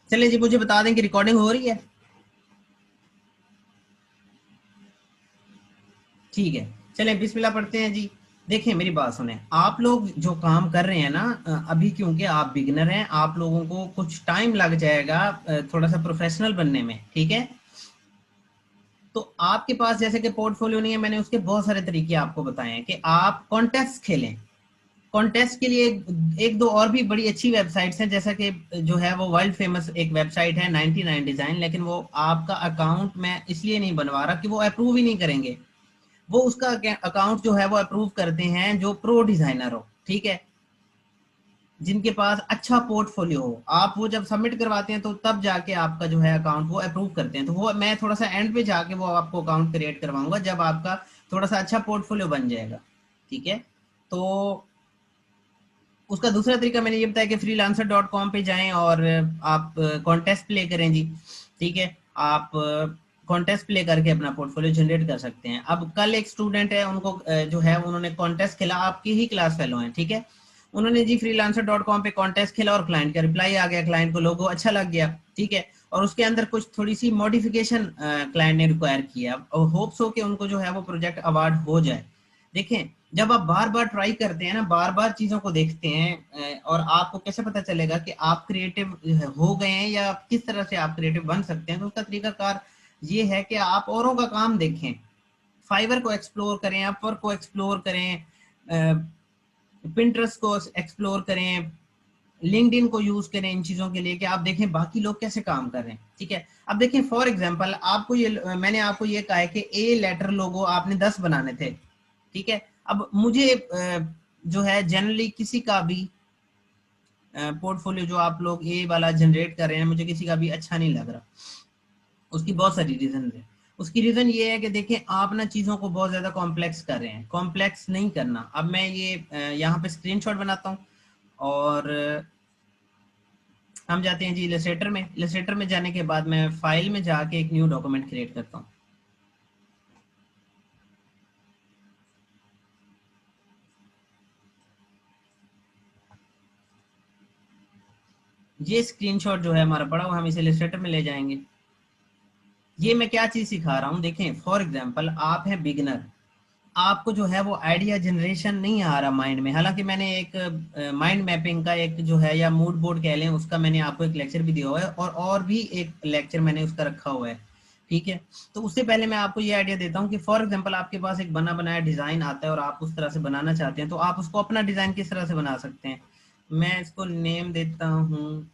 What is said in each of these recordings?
चलिए जी, मुझे बता दें कि रिकॉर्डिंग हो रही है। ठीक है, चलें बिस्मिल्लाह पढ़ते हैं जी। देखिए मेरी बात सुने, आप लोग जो काम कर रहे हैं ना, अभी क्योंकि आप बिगिनर हैं, आप लोगों को कुछ टाइम लग जाएगा थोड़ा सा प्रोफेशनल बनने में, ठीक है। तो आपके पास जैसे कि पोर्टफोलियो नहीं है, मैंने उसके बहुत सारे तरीके आपको बताए हैं कि आप कॉन्टेस्ट खेलें। कॉन्टेस्ट के लिए एक दो और भी बड़ी अच्छी वेबसाइट्स हैं, जैसा कि जो है वो वर्ल्ड फेमस एक वेबसाइट है 99 डिजाइन, लेकिन वो आपका अकाउंट मैं इसलिए नहीं बनवा रहा कि वो अप्रूव ही नहीं करेंगे। वो उसका अकाउंट जो है वो अप्रूव करते हैं जो प्रो डिजाइनर हो, ठीक है, जिनके पास अच्छा पोर्टफोलियो हो। आप वो जब सबमिट करवाते हैं तो तब जाके आपका जो है अकाउंट वो अप्रूव करते हैं। तो वो मैं थोड़ा सा एंड पे जाके वो आपको अकाउंट क्रिएट करवाऊंगा जब आपका थोड़ा सा अच्छा पोर्टफोलियो बन जाएगा, ठीक है। तो उसका दूसरा तरीका मैंने ये बताया कि freelancer.com पे जाएं और आप कॉन्टेस्ट प्ले करें जी, ठीक है। आप कॉन्टेस्ट प्ले करके अपना पोर्टफोलियो जनरेट कर सकते हैं। अब कल एक स्टूडेंट है, उनको जो है उन्होंने कॉन्टेस्ट खेला, आपकी ही क्लास फेलो हैं, ठीक है। उन्होंने जी freelancer.com पे कॉन्टेस्ट खेला और क्लाइंट का रिप्लाई आ गया, क्लाइंट को लोगो अच्छा लग गया, ठीक है। और उसके अंदर कुछ थोड़ी सी मॉडिफिकेशन क्लाइंट ने रिक्वायर किया और होप्स हो कि उनको जो है वो प्रोजेक्ट अवार्ड हो जाए। देखें, जब आप बार बार ट्राई करते हैं ना, बार बार चीजों को देखते हैं, और आपको कैसे पता चलेगा कि आप क्रिएटिव हो गए हैं या किस तरह से आप क्रिएटिव बन सकते हैं। तो उसका तरीकाकार ये है कि आप औरों का काम देखें, फाइवर को एक्सप्लोर करें, अपवर्क को एक्सप्लोर करें, पिंटरेस्ट को एक्सप्लोर करें, लिंक्डइन को यूज करें इन चीजों के लिए कि आप देखें बाकी लोग कैसे काम कर रहे हैं, ठीक है। अब देखें फॉर एग्जांपल, आपको ये मैंने आपको ये कहा है कि ए लेटर लोगो आपने 10 बनाने थे, ठीक है। अब मुझे जो है जनरली किसी का भी पोर्टफोलियो जो आप लोग ए वाला जनरेट कर रहे हैं, मुझे किसी का भी अच्छा नहीं लग रहा। उसकी बहुत सारी रीजन है। उसकी रीजन ये है कि देखें, आप ना चीजों को बहुत ज्यादा कॉम्प्लेक्स कर रहे हैं, कॉम्प्लेक्स नहीं करना। अब मैं ये यहाँ पे स्क्रीनशॉट बनाता हूँ और हम जाते हैं जी इलस्ट्रेटर में। इलस्ट्रेटर में जाने के बाद मैं फाइल में जाके एक न्यू डॉक्यूमेंट क्रिएट करता हूँ। ये स्क्रीनशॉट जो है हमारा पड़ा हुआ, हम इसे इलस्ट्रेटर में ले जाएंगे। ये मैं क्या चीज सिखा रहा हूँ, देखें फॉर एग्जांपल आप हैं बिगिनर, आपको जो है वो आइडिया जनरेशन नहीं आ रहा माइंड में। हालांकि मैंने एक माइंड मैपिंग का एक जो है या मूड बोर्ड कह लें, उसका मैंने आपको एक लेक्चर भी दिया हुआ है, और भी एक लेक्चर मैंने उसका रखा हुआ है, ठीक है। तो उससे पहले मैं आपको ये आइडिया देता हूँ कि फॉर एग्जांपल आपके पास एक बना बनाया डिजाइन आता है और आप उस तरह से बनाना चाहते हैं, तो आप उसको अपना डिजाइन किस तरह से बना सकते हैं। मैं इसको नेम देता हूँ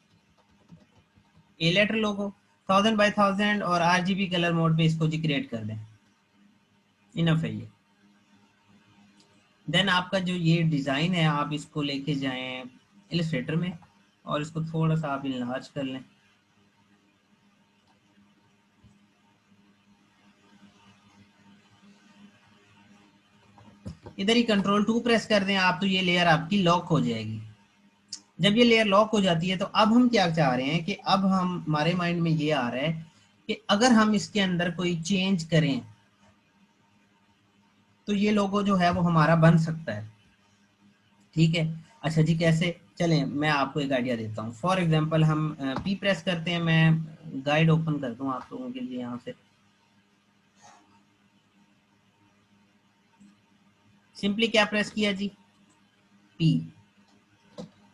ए लेटर लोगो, 1000 बाय 1000, और आरजीबी कलर मोड पे इसको जी क्रिएट कर दें। इनफ है ये। देन आपका जो ये डिजाइन है, आप इसको लेके जाएं इलस्ट्रेटर में और इसको थोड़ा सा आप इनलार्ज कर लें। इधर ही कंट्रोल 2 प्रेस कर दें आप, तो ये लेयर आपकी लॉक हो जाएगी। जब ये लेयर लॉक हो जाती है तो अब हम क्या चाह रहे हैं कि अब हम हमारे माइंड में ये आ रहा है कि अगर हम इसके अंदर कोई चेंज करें तो ये लोगो जो है वो हमारा बन सकता है, ठीक है। अच्छा जी, कैसे, चलें मैं आपको एक आइडिया देता हूँ। फॉर एग्जांपल हम पी प्रेस करते हैं, मैं गाइड ओपन कर दूं आप लोगों के लिए यहाँ से। सिंपली क्या प्रेस किया जी, P,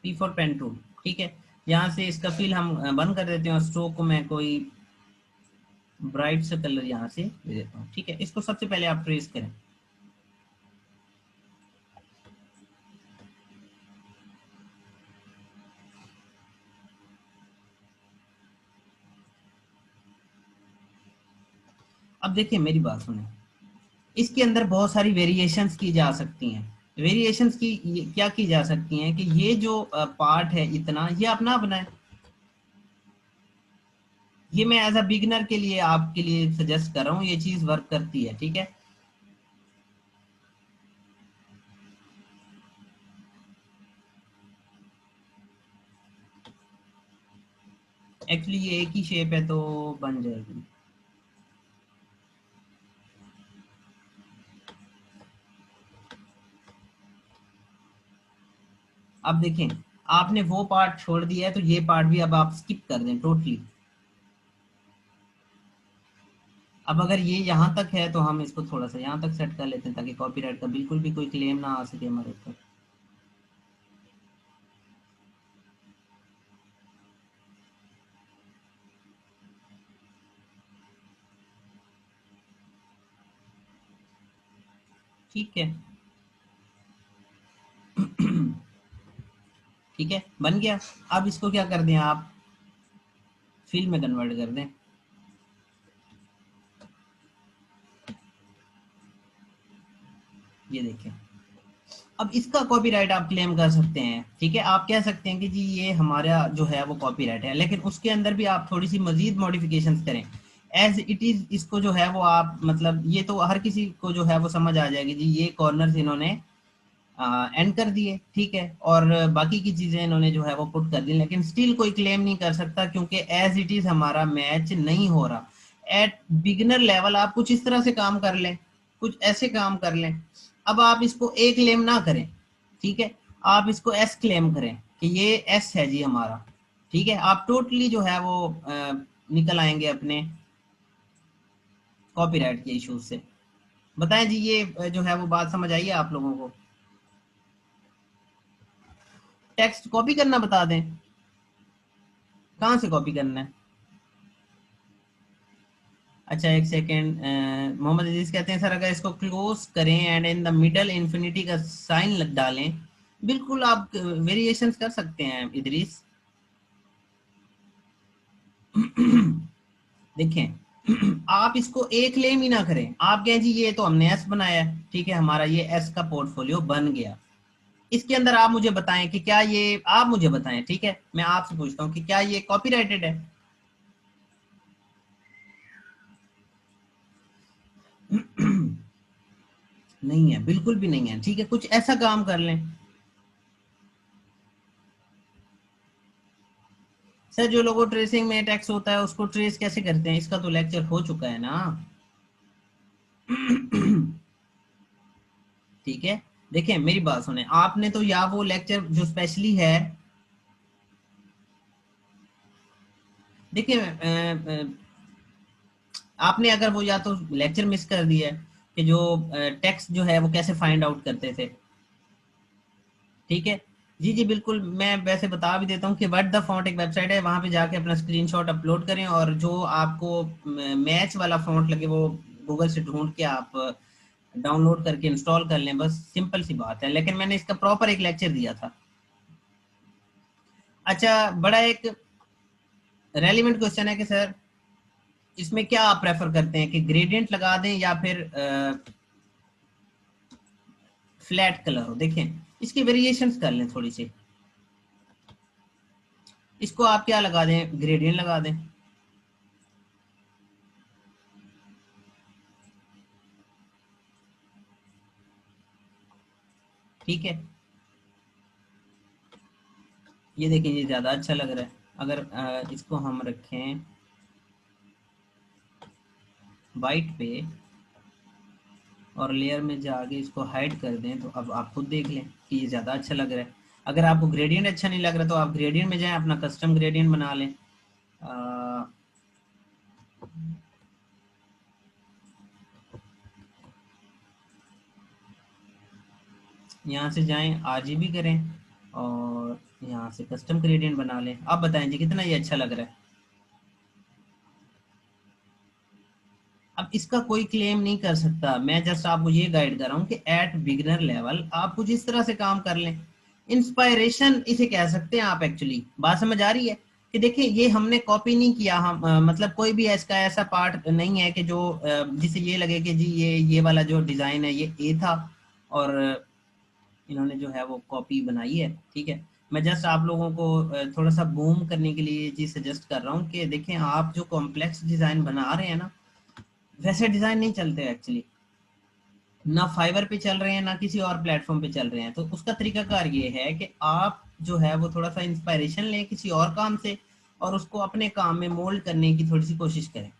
P for pen tool, ठीक है। यहाँ से इसका फिल हम बंद कर देते हैं और स्ट्रोक को मैं कोई ब्राइट सा कलर यहाँ से दे देता हूँ, ठीक है। इसको सबसे पहले आप ट्रेस करें। अब देखिए मेरी बात सुने, इसके अंदर बहुत सारी वेरिएशंस की जा सकती हैं। वेरिएशंस की क्या की जा सकती हैं कि ये जो पार्ट है इतना, ये अपना अपना है। ये मैं एज अ बिगिनर के लिए आपके लिए सजेस्ट कर रहा हूँ, ये चीज वर्क करती है, ठीक है। एक्चुअली ये एक ही शेप है तो बन जाएगी। अब देखें, आपने वो पार्ट छोड़ दिया है तो ये पार्ट भी अब आप स्किप कर दें टोटली। अब अगर ये यहाँ तक है तो हम इसको थोड़ा सा यहाँ तक सेट कर लेते हैं ताकि कॉपीराइट का बिल्कुल भी कोई क्लेम ना आ सके हमारे ऊपर। ठीक है। ठीक है, बन गया। अब इसको क्या कर दें आप, फिल में कन्वर्ट कर दें। ये देखें, अब इसका कॉपीराइट आप क्लेम कर सकते हैं। ठीक है, आप कह सकते हैं कि जी ये हमारा जो है वो कॉपीराइट है, लेकिन उसके अंदर भी आप थोड़ी सी मजीद मॉडिफिकेशंस करें। एज इट इज इसको जो है वो आप मतलब ये तो हर किसी को जो है वो समझ आ जाएगी जी ये कॉर्नर्स इन्होंने एंड कर दिए, ठीक है, और बाकी की चीजें इन्होंने जो है वो पुट कर दी, लेकिन स्टिल कोई क्लेम नहीं कर सकता क्योंकि एज इट इज हमारा मैच नहीं हो रहा। एट बिगिनर लेवल आप कुछ इस तरह से काम कर लें, कुछ ऐसे काम कर लें। अब आप इसको ए क्लेम ना करें, ठीक है, आप इसको एस क्लेम करें कि ये एस है जी हमारा। ठीक है, आप टोटली जो है वो निकल आएंगे अपने कॉपीराइट के इश्यूज से। बताएं जी ये जो है वो बात समझ आई है आप लोगों को? टेक्स्ट कॉपी करना बता दें, कहाँ से कॉपी करना है? अच्छा एक सेकेंड, मोहम्मद अजीज कहते हैं सर अगर इसको क्लोज करें and in the middle infinity का साइन डालें, बिल्कुल आप वेरिएशंस कर सकते हैं इदरीस। देखें, आप इसको एक क्लेम ही ना करें, आप कहें जी ये तो हमने एस बनाया है, ठीक है, हमारा ये एस का पोर्टफोलियो बन गया। इसके अंदर आप मुझे बताएं कि क्या ये, आप मुझे बताएं, ठीक है, मैं आपसे पूछता हूं कि क्या ये कॉपीराइटेड है? नहीं है, बिल्कुल भी नहीं है। ठीक है, कुछ ऐसा काम कर लें। सर जो लोगो ट्रेसिंग में टैक्स होता है उसको ट्रेस कैसे करते हैं, इसका तो लेक्चर हो चुका है ना। ठीक है, देखिए मेरी बात सुने, आपने तो या वो लेक्चर जो स्पेशली है, देखिए आपने अगर वो या तो लेक्चर मिस कर दिया है कि जो टेक्स्ट जो है वो कैसे फाइंड आउट करते थे। ठीक है, जी जी बिल्कुल, मैं वैसे बता भी देता हूँ कि व्हाट द फॉन्ट एक वेबसाइट है, वहां पे जाके अपना स्क्रीनशॉट अपलोड करें और जो आपको मैच वाला फॉन्ट लगे वो गूगल से ढूंढ के आप डाउनलोड करके इंस्टॉल कर लें, बस सिंपल सी बात है। लेकिन मैंने इसका प्रॉपर एक लेक्चर दिया था। अच्छा, बड़ा एक रेलिवेंट क्वेश्चन है कि सर इसमें क्या आप प्रेफर करते हैं कि ग्रेडियंट लगा दें या फिर फ्लैट कलर हो? देखें, इसकी वेरिएशंस कर लें थोड़ी सी। इसको आप क्या लगा दें, ग्रेडियंट लगा दें। ठीक है, ये देखें ये ज्यादा अच्छा लग रहा है। अगर इसको हम रखें वाइट पे और लेयर में जाके इसको हाइड कर दें तो अब आप खुद देख लें कि ये ज्यादा अच्छा लग रहा है। अगर आपको ग्रेडियंट अच्छा नहीं लग रहा तो आप ग्रेडियंट में जाएं, अपना कस्टम ग्रेडियंट बना लें। यहाँ से जाएं, आरजीबी करें और यहाँ से कस्टम ग्रेडियंट बना लें। आप बताएं जी कितना ये अच्छा लग रहा है? अब इसका कोई क्लेम नहीं कर सकता, मैं जस्ट आपको ये गाइड कर रहा हूँ कि एट बिगिनर लेवल आप कुछ इस तरह से काम कर लें। इंस्पायरेशन इसे कह सकते हैं आप। एक्चुअली बात समझ आ रही है कि देखिए ये हमने कॉपी नहीं किया, हम मतलब कोई भी इसका ऐसा पार्ट नहीं है कि जो जिसे ये लगे कि जी ये वाला जो डिजाइन है ये ए था और इन्होंने जो है वो कॉपी बनाई है। ठीक है, मैं जस्ट आप लोगों को थोड़ा सा बूम करने के लिए ये चीज सजेस्ट कर रहा हूँ कि देखें आप जो कॉम्प्लेक्स डिजाइन बना रहे हैं ना, वैसे डिजाइन नहीं चलते एक्चुअली, ना फाइवर पे चल रहे हैं ना किसी और प्लेटफॉर्म पे चल रहे हैं। तो उसका तरीकाकार ये है कि आप जो है वो थोड़ा सा इंस्पायरेशन लें किसी और काम से और उसको अपने काम में मोल्ड करने की थोड़ी सी कोशिश करें।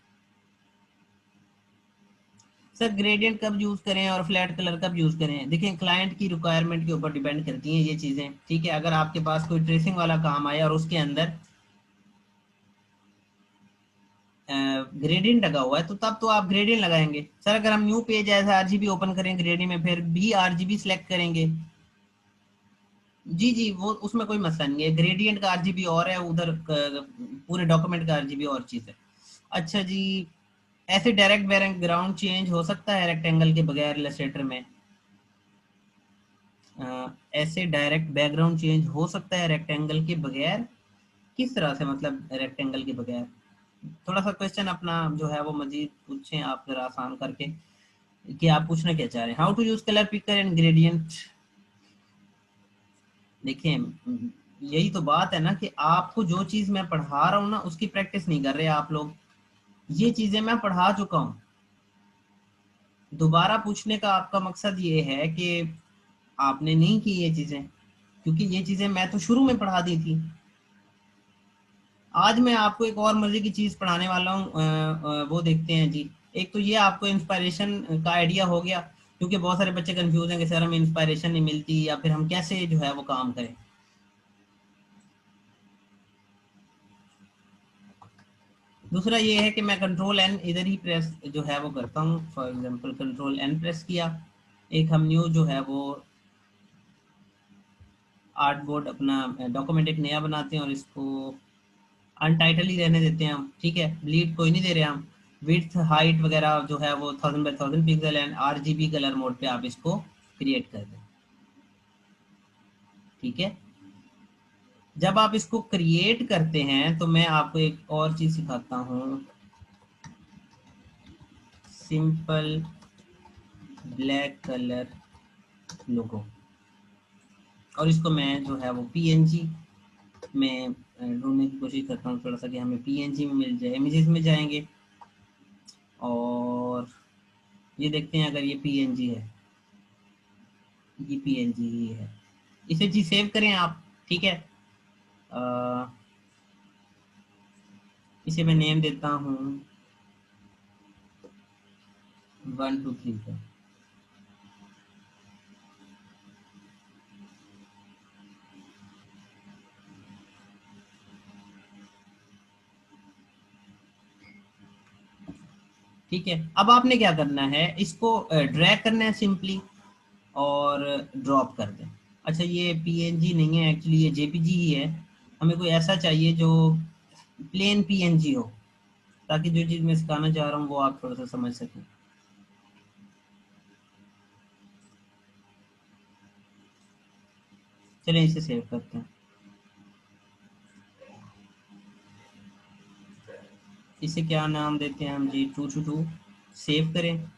सर ग्रेडियंट कब यूज करें और फ्लैट कलर कब यूज करें, देखिए क्लाइंट की रिक्वायरमेंट के ऊपर डिपेंड करती हैं ये चीजें, ठीक है। अगर आपके पास कोई ट्रेसिंग वाला काम आया और उसके अंदर ग्रेडियंट लगा हुआ है तो तब तो आप ग्रेडियंट लगाएंगे। सर अगर हम न्यू पेज ऐसा आरजीबी ओपन करें ग्रेडियंट में फिर भी आरजीबी सिलेक्ट करेंगे। जी जी, वो उसमें कोई मसला नहीं है, ग्रेडियंट का आरजीबी और है उधर, पूरे डॉक्यूमेंट का आरजीबी और चीज है। अच्छा जी, ऐसे डायरेक्ट बैकग्राउंड चेंज हो सकता है रेक्टेंगल के बगैर इलस्ट्रेटर में? ऐसे डायरेक्ट बैकग्राउंड चेंज हो सकता है रेक्टेंगल के बगैर? किस तरह से मतलब रेक्टेंगल के बगैर? थोड़ा सा क्वेश्चन अपना जो है वो मजीद पूछें आप जरा आसान करके, कि आप पूछना क्या चाह रहे हैं। How to use colour picker and gradient. देखिए यही तो बात है ना कि आपको जो चीज मैं पढ़ा रहा हूँ ना उसकी प्रैक्टिस नहीं कर रहे आप लोग। ये चीजें मैं पढ़ा चुका हूँ, दोबारा पूछने का आपका मकसद ये है कि आपने नहीं की ये चीजें, क्योंकि ये चीजें मैं तो शुरू में पढ़ा दी थी। आज मैं आपको एक और मजे की चीज पढ़ाने वाला हूँ, वो देखते हैं जी। एक तो ये आपको इंस्पायरेशन का आइडिया हो गया, क्योंकि बहुत सारे बच्चे कंफ्यूज हैं कि सर हमें इंस्पायरेशन नहीं मिलती या फिर हम कैसे जो है वो काम करें। दूसरा ये है कि मैं कंट्रोल एन इधर ही प्रेस जो है वो करता हूँ, for example control N press किया, एक हम न्यू जो है वो आर्ट बोर्ड अपना डॉक्यूमेंट एक नया बनाते हैं और इसको अनटाइटल ही रहने देते हैं हम, ठीक है, ब्लीड कोई नहीं दे रहे हम। विड्थ हाइट वगैरह जो है वो 1000 by 1000 pixel and RGB colour mode पे आप इसको क्रिएट कर दें, ठीक है। जब आप इसको क्रिएट करते हैं तो मैं आपको एक और चीज सिखाता हूँ, सिंपल ब्लैक कलर लोगो, और इसको मैं जो है वो पीएनजी में ढूंढने की कोशिश करता हूँ थोड़ा सा कि हमें पीएनजी में मिल जाए। इमेजेस में जाएंगे और ये देखते हैं अगर ये पीएनजी है, ये पीएनजी ही है, इसे जी सेव करें आप, ठीक है। अ, इसे मैं नेम देता हूँ 1 2 3 का, ठीक है। अब आपने क्या करना है, इसको ड्रैग करना है सिंपली और ड्रॉप कर दें। अच्छा ये पीएनजी नहीं है एक्चुअली, ये जेपीजी ही है, हमें कोई ऐसा चाहिए जो प्लेन पीएनजी हो, ताकि जो चीज मैं सिखाना चाह रहा हूँ वो आप थोड़ा सा समझ सकें। चलिए इसे सेव करते हैं, इसे क्या नाम देते हैं हम जी, 2 2 2। सेव करें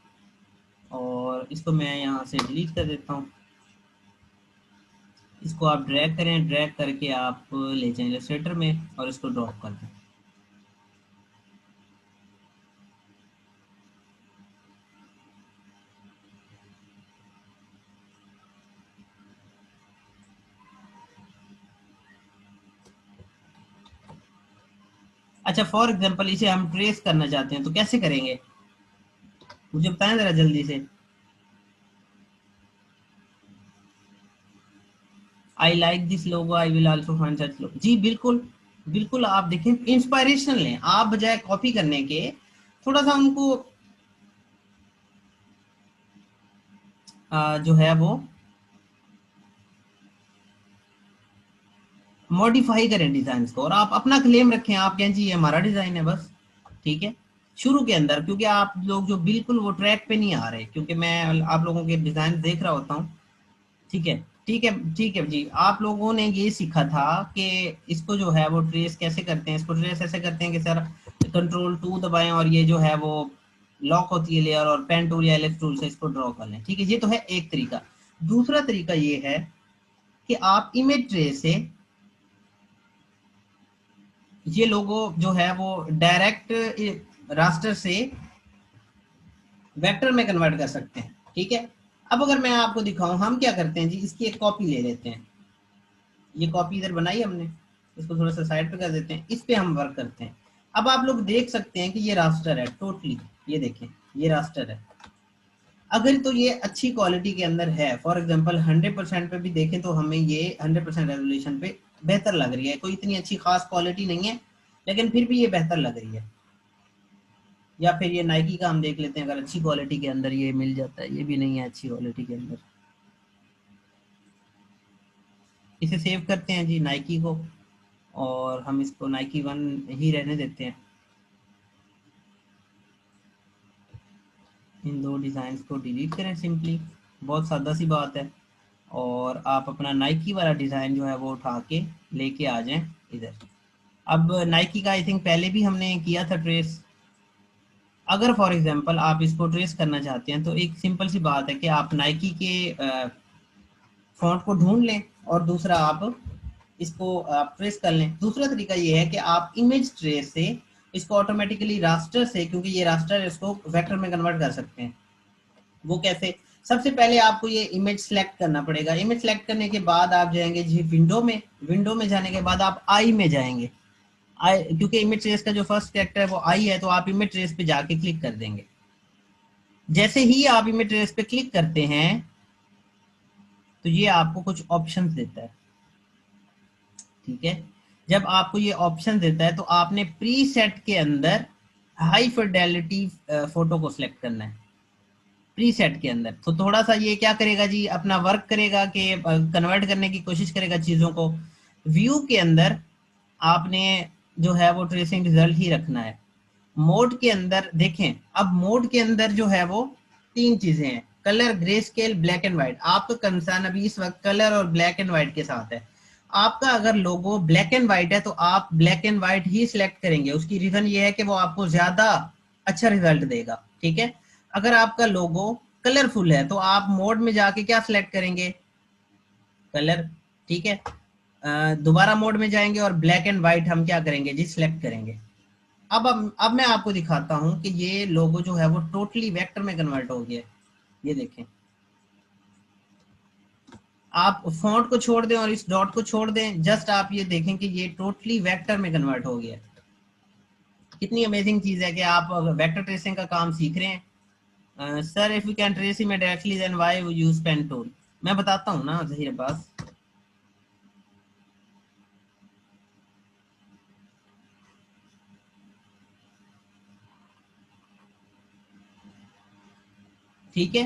और इसको मैं यहाँ से डिलीट कर देता हूँ। इसको आप ड्रैग करें, ड्रैग करके आप ले जाएं इलस्ट्रेटर में और इसको ड्रॉप कर दें। अच्छा फॉर एग्जांपल इसे हम ट्रेस करना चाहते हैं तो कैसे करेंगे, मुझे बताएं जरा जल्दी से। I like this logo, I will also find such logo. जी बिल्कुल बिल्कुल, आप देखें इंस्पायरेशन लें आप, बजाय कॉपी करने के थोड़ा सा उनको जो है वो मॉडिफाई करें डिजाइन को, और आप अपना क्लेम रखें, आप कहें जी ये हमारा डिजाइन है बस, ठीक है। शुरू के अंदर क्योंकि आप लोग जो बिल्कुल वो ट्रैक पे नहीं आ रहे, क्योंकि मैं आप लोगों के डिजाइन देख रहा होता हूँ, ठीक है ठीक है ठीक है जी। आप लोगों ने ये सीखा था कि इसको जो है वो ट्रेस कैसे करते हैं, इसको ट्रेस ऐसे करते हैं कि सर कंट्रोल 2 दबाएं और ये जो है वो लॉक होती है लेयर, और पेन टूल या एलिप्स टूल से इसको ड्रॉ कर लें, ठीक है। ये तो है एक तरीका। दूसरा तरीका ये है कि आप इमेज ट्रे से ये लोगो जो है वो डायरेक्ट रास्टर से वेक्टर में कन्वर्ट कर सकते हैं, ठीक है। अब अगर मैं आपको दिखाऊं, हम क्या करते हैं जी, इसकी एक कॉपी ले लेते हैं, ये कॉपी इधर बनाई हमने, इसको थोड़ा सा साइड पे कर देते हैं, इस पे हम वर्क करते हैं। अब आप लोग देख सकते हैं कि ये रास्टर है टोटली, ये देखें ये रास्टर है, अगर तो ये अच्छी क्वालिटी के अंदर है, फॉर एग्जांपल 100% पे भी देखें तो हमें ये 100% रेजोल्यूशन पे बेहतर लग रही है, कोई इतनी अच्छी खास क्वालिटी नहीं है लेकिन फिर भी ये बेहतर लग रही है। या फिर ये नाइकी का हम देख लेते हैं, अगर अच्छी क्वालिटी के अंदर ये मिल जाता है, ये भी नहीं है अच्छी क्वालिटी के अंदर। इसे सेव करते हैं जी नाइकी को, और हम इसको नाइकी 1 ही रहने देते हैं। इन दो डिज़ाइन को डिलीट करें सिंपली, बहुत सादा सी बात है। और आप अपना नाइकी वाला डिज़ाइन जो है वो उठा के लेके आ जाएं इधर। अब नाइकी का आई थिंक पहले भी हमने किया था ट्रेस। अगर फॉर एग्जांपल आप इसको ट्रेस करना चाहते हैं तो एक सिंपल सी बात है कि आप नाइकी के फॉन्ट को ढूंढ लें, और दूसरा आप इसको आप ट्रेस कर लें। दूसरा तरीका ये है कि आप इमेज ट्रेस से इसको ऑटोमेटिकली रास्टर से, क्योंकि ये रास्टर है, इसको वेक्टर में कन्वर्ट कर सकते हैं। वो कैसे? सबसे पहले आपको ये इमेज सेलेक्ट करना पड़ेगा। इमेज सेलेक्ट करने के बाद आप जाएंगे जी विंडो में। विंडो में जाने के बाद आप आई में जाएंगे। आई, क्योंकि इमेज ट्रेस का जो फर्स्ट कैरेक्टर है वो आई है, तो आप इमेज ट्रेस पे जाके क्लिक कर देंगे। जैसे ही आप इमेज ट्रेस पे क्लिक करते हैं तो ये आपको कुछ ऑप्शंस देता है, ठीक है। जब आपको ये ऑप्शन देता है तो आपने प्री सेट के अंदर हाई फिडेलिटी फोटो को सिलेक्ट करना है। प्री सेट के अंदर तो थोड़ा सा ये क्या करेगा जी, अपना वर्क करेगा कि कन्वर्ट करने की कोशिश करेगा चीजों को। व्यू के अंदर आपने जो है वो ट्रेसिंग रिजल्ट ही रखना है। मोड के अंदर देखें, अब मोड के अंदर जो है वो 3 चीजें हैं, colour, grey scale, black and white. आपका कंसर्न अभी इस वक्त कलर और ब्लैक एंड व्हाइट के साथ है। आपका अगर लोगो ब्लैक एंड व्हाइट है तो आप black and white he select करेंगे। उसकी रीजन ये है कि वो आपको ज्यादा अच्छा रिजल्ट देगा, ठीक है। अगर आपका लोगो कलरफुल है तो आप मोड में जाके क्या सिलेक्ट करेंगे? कलर, ठीक है। दोबारा मोड में जाएंगे और ब्लैक एंड व्हाइट हम क्या करेंगे जी, सिलेक्ट करेंगे। अब मैं आपको दिखाता हूं कि ये लोगो जो है वो टोटली वेक्टर में कन्वर्ट हो गया। ये देखें, आप फॉन्ट को छोड़ दें और इस डॉट को छोड़ दें, जस्ट आप ये देखें कि ये टोटली वेक्टर में कन्वर्ट हो गया। कितनी अमेजिंग चीज है कि आप वेक्टर ट्रेसिंग का काम सीख रहे हैं। Sir if you can trace image directly then why you use pen tool. मैं बताता हूँ ना जहीर अब्बास। ठीक है,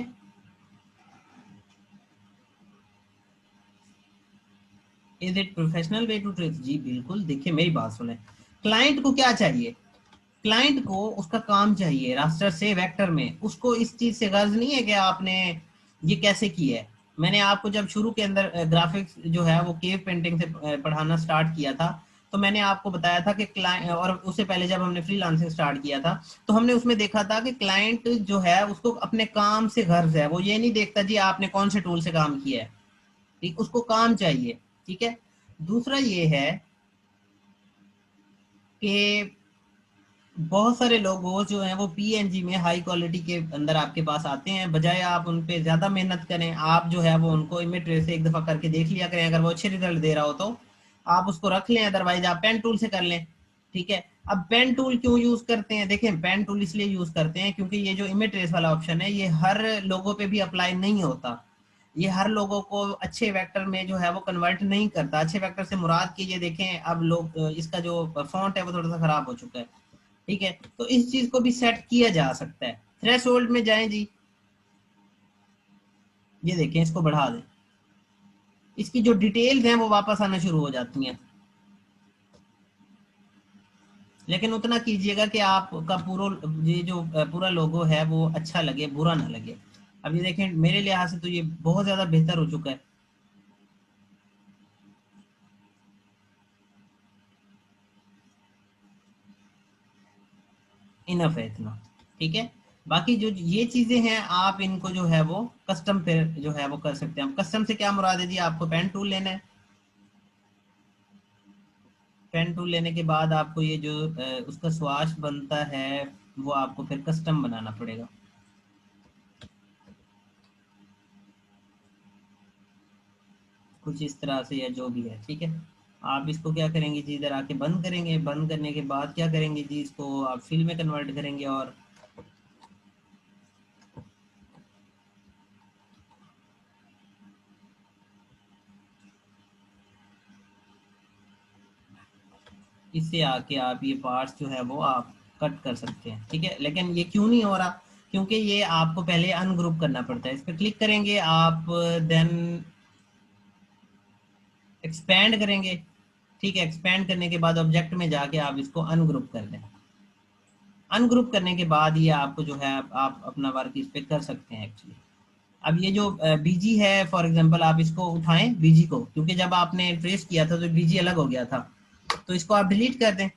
is it professional way to trace? जी बिल्कुल। देखिए मेरी बात सुने, क्लाइंट को क्या चाहिए? क्लाइंट को उसका काम चाहिए रास्टर से वेक्टर में। उसको इस चीज से गर्ज नहीं है कि आपने ये कैसे किया है। मैंने आपको जब शुरू के अंदर ग्राफिक्स जो है वो केव पेंटिंग से पढ़ाना स्टार्ट किया था, तो मैंने आपको बताया था कि क्लाइंट, और उससे पहले जब हमने फ्रीलांसिंग स्टार्ट किया था तो हमने उसमें देखा था कि क्लाइंट जो है उसको अपने काम से गर्ज है। वो ये नहीं देखता जी आपने कौन से टूल से काम किया है, ठीक, उसको काम चाहिए, ठीक है। दूसरा ये है कि बहुत सारे लोगो जो हैं वो पीएनजी में हाई क्वालिटी के अंदर आपके पास आते हैं, बजाय आप उन पे ज्यादा मेहनत करें, आप जो है वो उनको इमेज ट्रेस से एक दफा करके देख लिया करें। अगर वो अच्छे रिजल्ट दे रहा हो तो आप उसको रख लें, अदरवाइज आप पेन टूल से कर लें, ठीक है। अब पेन टूल क्यों यूज करते हैं? देखें, पेन टूल इसलिए यूज करते हैं क्योंकि ये जो इमेज ट्रेस वाला ऑप्शन है ये हर लोगों पे भी अप्लाई नहीं होता। ये हर लोगों को अच्छे वेक्टर में जो है वो कन्वर्ट नहीं करता। अच्छे वेक्टर से मुराद की ये देखें, अब लोग इसका जो फॉन्ट है वो थोड़ा सा खराब हो चुका है, ठीक है। तो इस चीज को भी सेट किया जा सकता है। थ्रेशोल्ड में जाएं जी, ये देखें, इसको बढ़ा दें, इसकी जो डिटेल्स हैं वो वापस आना शुरू हो जाती हैं। लेकिन उतना कीजिएगा कि आपका पूरा ये जो पूरा लोगो है वो अच्छा लगे, बुरा ना लगे। अब ये देखें, मेरे लिहाज से तो ये बहुत ज्यादा बेहतर हो चुका है। इनफ है इतना, ठीक है। बाकी जो ये चीजें हैं आप इनको जो है वो कस्टम पे जो है वो कर सकते हैं। कस्टम से क्या मुराद है जी? आपको पेन टूल लेना है। पेन टूल लेने के बाद आपको ये जो उसका स्वाश बनता है वो आपको फिर कस्टम बनाना पड़ेगा। कुछ इस तरह से या जो भी है, ठीक है। आप इसको क्या करेंगे जी, इधर आके बंद करेंगे। बंद करने के बाद क्या करेंगे जी, इसको आप फिल में कन्वर्ट करेंगे और इससे आके आप ये पार्ट्स जो है वो आप कट कर सकते हैं, ठीक है। लेकिन ये क्यों नहीं हो रहा, क्योंकि ये आपको पहले अनग्रुप करना पड़ता है। इस पर क्लिक करेंगे आप, देन एक्सपैंड करेंगे, ठीक है। एक्सपैंड करने के बाद ऑब्जेक्ट में जाके आप इसको अनग्रुप कर दें। अनग्रुप करने के बाद ये आपको जो है आप अपना वर्क इस पे कर सकते हैं एक्चुअली। अब ये जो बीजी है, फॉर एग्जांपल आप इसको उठाएं बीजी को, क्योंकि जब आपने ट्रेस किया था तो बीजी अलग हो गया था, तो इसको आप डिलीट कर दें।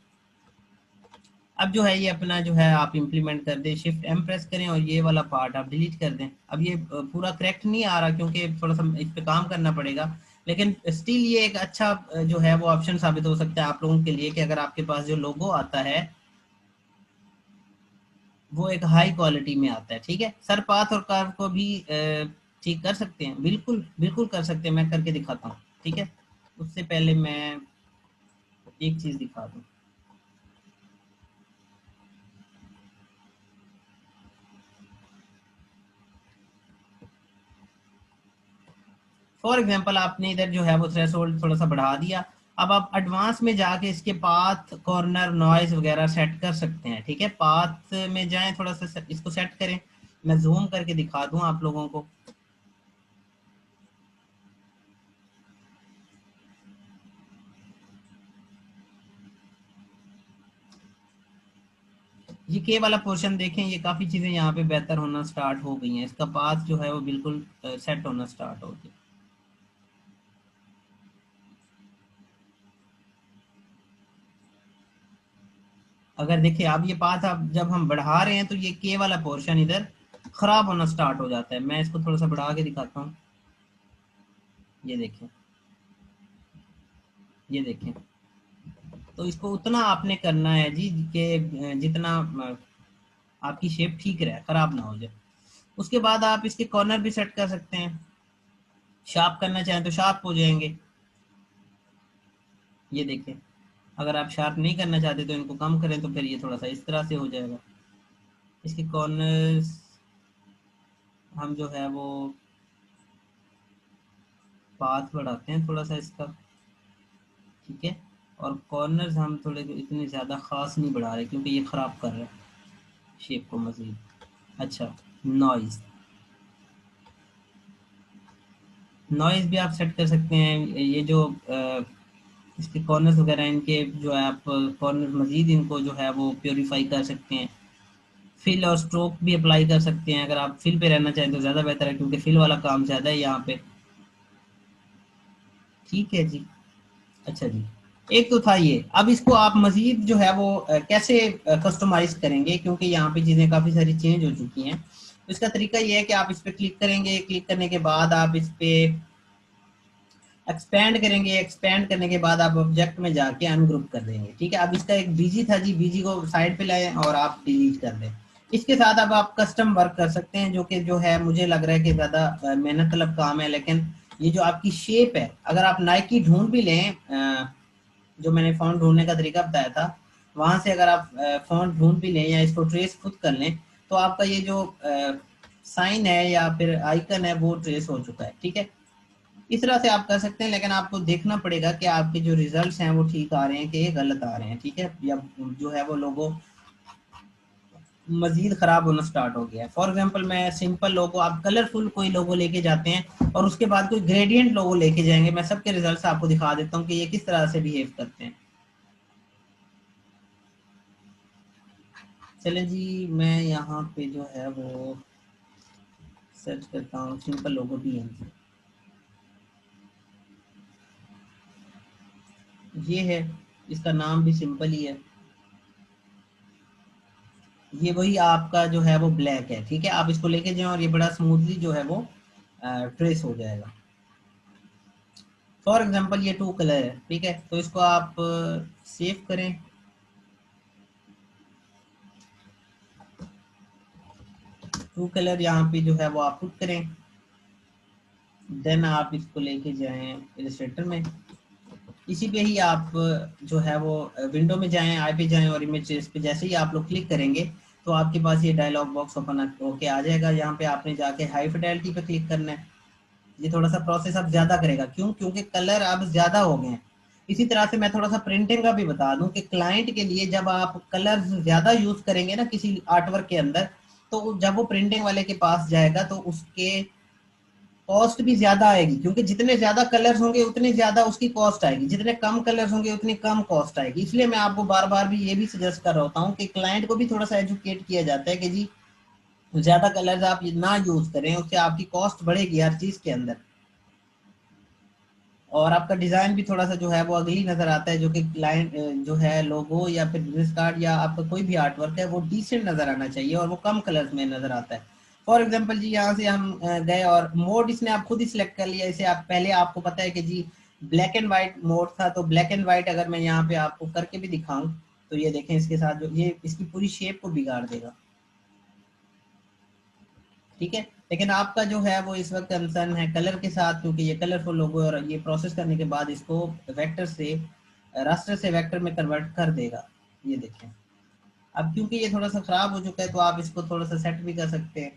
अब जो है ये अपना जो है आप इम्प्लीमेंट कर दें, शिफ्ट एम प्रेस करें और ये वाला पार्ट आप डिलीट कर दें। अब ये पूरा करेक्ट नहीं आ रहा क्योंकि थोड़ा सा इस पे काम करना पड़ेगा, लेकिन स्टिल ये एक अच्छा जो है वो ऑप्शन साबित हो सकता है आप लोगों के लिए, कि अगर आपके पास जो लोगो आता है वो एक हाई क्वालिटी में आता है, ठीक है। सर पाथ और कर्व को भी ठीक कर सकते हैं, बिल्कुल बिल्कुल कर सकते हैं, मैं करके दिखाता हूँ, ठीक है। उससे पहले मैं एक चीज दिखा दूँ। फॉर एग्जाम्पल आपने इधर जो है वो थ्रेशोल्ड थोड़ा सा बढ़ा दिया। अब आप एडवांस में जाके इसके पाथ, कॉर्नर, नॉइज वगैरह सेट कर सकते हैं, ठीक है। पाथ में जाएं, थोड़ा सा इसको सेट करें, मैं जूम करके दिखा दूं आप लोगों को। ये के वाला पोर्शन देखें, ये काफी चीजें यहाँ पे बेहतर होना स्टार्ट हो गई हैं, इसका पाथ जो है वो बिल्कुल सेट होना स्टार्ट हो गया। अगर देखिए आप ये पाथ आप जब हम बढ़ा रहे हैं तो ये के वाला पोर्शन इधर खराब होना स्टार्ट हो जाता है। मैं इसको थोड़ा सा बढ़ा के दिखाता हूँ, ये देखें, ये देखें। तो इसको उतना आपने करना है जी कि जितना आपकी शेप ठीक रहे, खराब ना हो जाए। उसके बाद आप इसके कॉर्नर भी सेट कर सकते हैं, शार्प करना चाहें तो शार्प हो जाएंगे, ये देखें। अगर आप शार्प नहीं करना चाहते तो इनको कम करें, तो फिर ये थोड़ा सा इस तरह से हो जाएगा। इसके कॉर्नर्स हम जो है वो पाथ बढ़ाते हैं थोड़ा सा इसका, ठीक है। और कॉर्नर्स हम थोड़े इतने ज़्यादा ख़ास नहीं बढ़ा रहे क्योंकि ये ख़राब कर रहा है शेप को मज़ीद। अच्छा, नॉइज़, नॉइज़ भी आप सेट कर सकते हैं। ये जो इसके कॉर्नर्स वगैरह, इनके जो है आप कॉर्नर मज़ीद इनको जो है वो प्योरीफाई कर सकते हैं। फिल और स्ट्रोक भी अप्लाई कर सकते हैं, अगर आप फिल पे रहना चाहें तो ज़्यादा बेहतर है क्योंकि फिल वाला काम ज़्यादा है यहाँ पे, ठीक है जी। अच्छा जी, एक तो था ये। अब इसको आप मजीद जो है वो कैसे कस्टमाइज करेंगे, क्योंकि यहाँ पे चीज़ें काफ़ी सारी चेंज हो चुकी हैं। तो इसका तरीका ये है कि आप इस पर क्लिक करेंगे, क्लिक करने के बाद आप इस पे एक्सपैंड करेंगे, एक्सपैंड करने के बाद आप ऑब्जेक्ट में जाके अनग्रुप कर देंगे, ठीक है। अब इसका एक बीजी था जी, बीजी को साइड पे लाएं और आप डिलीट कर दें। इसके साथ अब आप कस्टम वर्क कर सकते हैं, जो कि जो है मुझे लग रहा है कि ज़्यादा मेहनत तलब काम है, लेकिन ये जो आपकी शेप है, अगर आप नाइकी ढूंढ भी लें, जो मैंने फ़ॉन्ट ढूंढने का तरीका बताया था, वहां से अगर आप फ़ॉन्ट ढूंढ भी लें या इसको ट्रेस खुद कर लें, तो आपका ये जो साइन है या फिर आइकन है वो ट्रेस हो चुका है, ठीक है। इस तरह से आप कर सकते हैं, लेकिन आपको देखना पड़ेगा कि आपके जो रिजल्ट्स हैं वो ठीक आ रहे हैं कि ये गलत आ रहे हैं, ठीक है, या जो है वो लोगो मजीद खराब होना स्टार्ट हो गया है। फॉर एग्जांपल मैं सिंपल लोगो, आप कलरफुल कोई लोगो लेके जाते हैं और उसके बाद कोई ग्रेडियंट लोगो लेके जाएंगे, मैं सबके रिजल्ट्स आपको दिखा देता हूँ कि ये किस तरह से बिहेव करते हैं। चले जी, मैं यहाँ पे जो है वो सर्च करता हूँ सिंपल लोगो PNG, ये है, इसका नाम भी सिंपल ही है। ये वही आपका जो है वो ब्लैक है, ठीक है। आप इसको लेके जाएं और ये बड़ा स्मूथली जो है वो ट्रेस हो जाएगा। फॉर एग्जांपल ये टू कलर है, ठीक है, तो इसको आप सेव करें, टू कलर यहाँ पे जो है वो आप पुट करें, देन आप इसको लेके जाएं इलस्ट्रेटर में। इसी पे ही आप जो है वो विंडो में जाएं, आई पे जाएं और इमेजेस पे जैसे ही आप लोग क्लिक करेंगे तो आपके पास ये डायलॉग बॉक्स ओपन होके आ जाएगा। यहाँ पे आपने जाके हाई फिडेलिटी पे क्लिक करना है। ये थोड़ा सा प्रोसेस अब ज्यादा करेगा, क्यों? क्योंकि कलर अब ज्यादा हो गए हैं। इसी तरह से मैं थोड़ा सा प्रिंटिंग का भी बता दूं कि क्लाइंट के लिए जब आप कलर्स ज्यादा यूज करेंगे ना किसी आर्टवर्क के अंदर, तो जब वो प्रिंटिंग वाले के पास जाएगा तो उसके कॉस्ट भी ज्यादा आएगी, क्योंकि जितने ज्यादा कलर्स होंगे उतनी ज्यादा उसकी कॉस्ट आएगी, जितने कम कलर्स होंगे उतनी कम कॉस्ट आएगी। इसलिए मैं आपको बार बार भी ये भी सजेस्ट कर रहा होता हूँ कि क्लाइंट को भी थोड़ा सा एजुकेट किया जाता है कि जी ज्यादा कलर्स आप ना यूज करें, उससे आपकी कॉस्ट बढ़ेगी हर चीज के अंदर, और आपका डिजाइन भी थोड़ा सा जो है वो अगली नजर आता है, जो कि क्लाइंट जो है लोगो या फिर बिजनेस कार्ड या आपका कोई भी आर्ट वर्क है वो डिसेंट नजर आना चाहिए और वो कम कलर्स में नजर आता है। फॉर एग्जांपल जी यहाँ से हम गए और मोड इसने आप खुद ही सिलेक्ट कर लिया, इसे आप पहले आपको पता है कि जी ब्लैक एंड व्हाइट मोड था, तो ब्लैक एंड व्हाइट अगर मैं यहाँ पे आपको करके भी दिखाऊं तो ये देखें इसके साथ जो ये इसकी पूरी शेप को बिगाड़ देगा। ठीक है, लेकिन आपका जो है वो इस वक्त कंसर्न है कलर के साथ, क्योंकि ये कलरफुल लोगो है और ये प्रोसेस करने के बाद इसको वेक्टर से रास्टर से वेक्टर में कन्वर्ट कर देगा। ये देखें, अब क्योंकि ये थोड़ा सा खराब हो चुका है तो आप इसको थोड़ा सा सेट भी कर सकते हैं।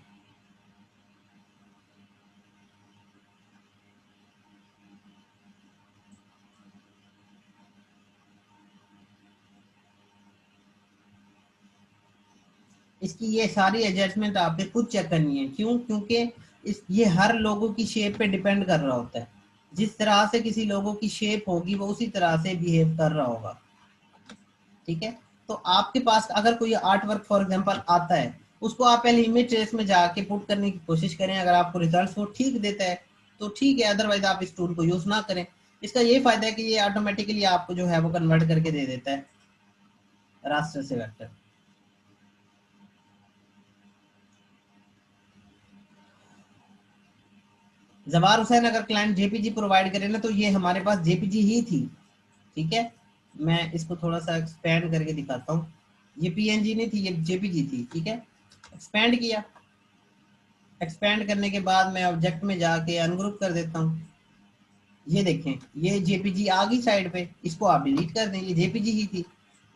इसकी ये सारी एडजस्टमेंट आपके खुद चेक करनी है, क्यों? क्योंकि इस ये हर लोगों की शेप पे डिपेंड कर रहा होता है, जिस तरह से किसी लोगों की शेप होगी वो उसी तरह से बिहेव कर रहा होगा। ठीक है, तो आपके पास अगर कोई आर्ट वर्क फॉर एग्जांपल आता है, उसको आप पहले इमेज ट्रेस में जाके पुट करने की कोशिश करें, अगर आपको रिजल्ट वो ठीक देता है तो ठीक है, अदरवाइज आप इस टूल को यूज ना करें। इसका ये फायदा है कि ये ऑटोमेटिकली आपको जो है वो कन्वर्ट करके दे देता है रास्टर से वेक्टर। जवार हुसैन अगर क्लाइंट जेपीजी प्रोवाइड करे ना तो ये हमारे पास जेपीजी ही थी। ठीक है, मैं इसको थोड़ा सा एक्सपेंड करके दिखाता हूँ। ये पीएनजी नहीं थी, ये जेपीजी थी। ठीक है, एक्सपेंड किया, एक्सपेंड करने के बाद मैं ऑब्जेक्ट में जाके अनग्रुप कर देता हूँ। ये देखें, ये जेपीजी आ गई साइड पे, इसको आप डिलीट कर दें, ये जेपीजी ही थी।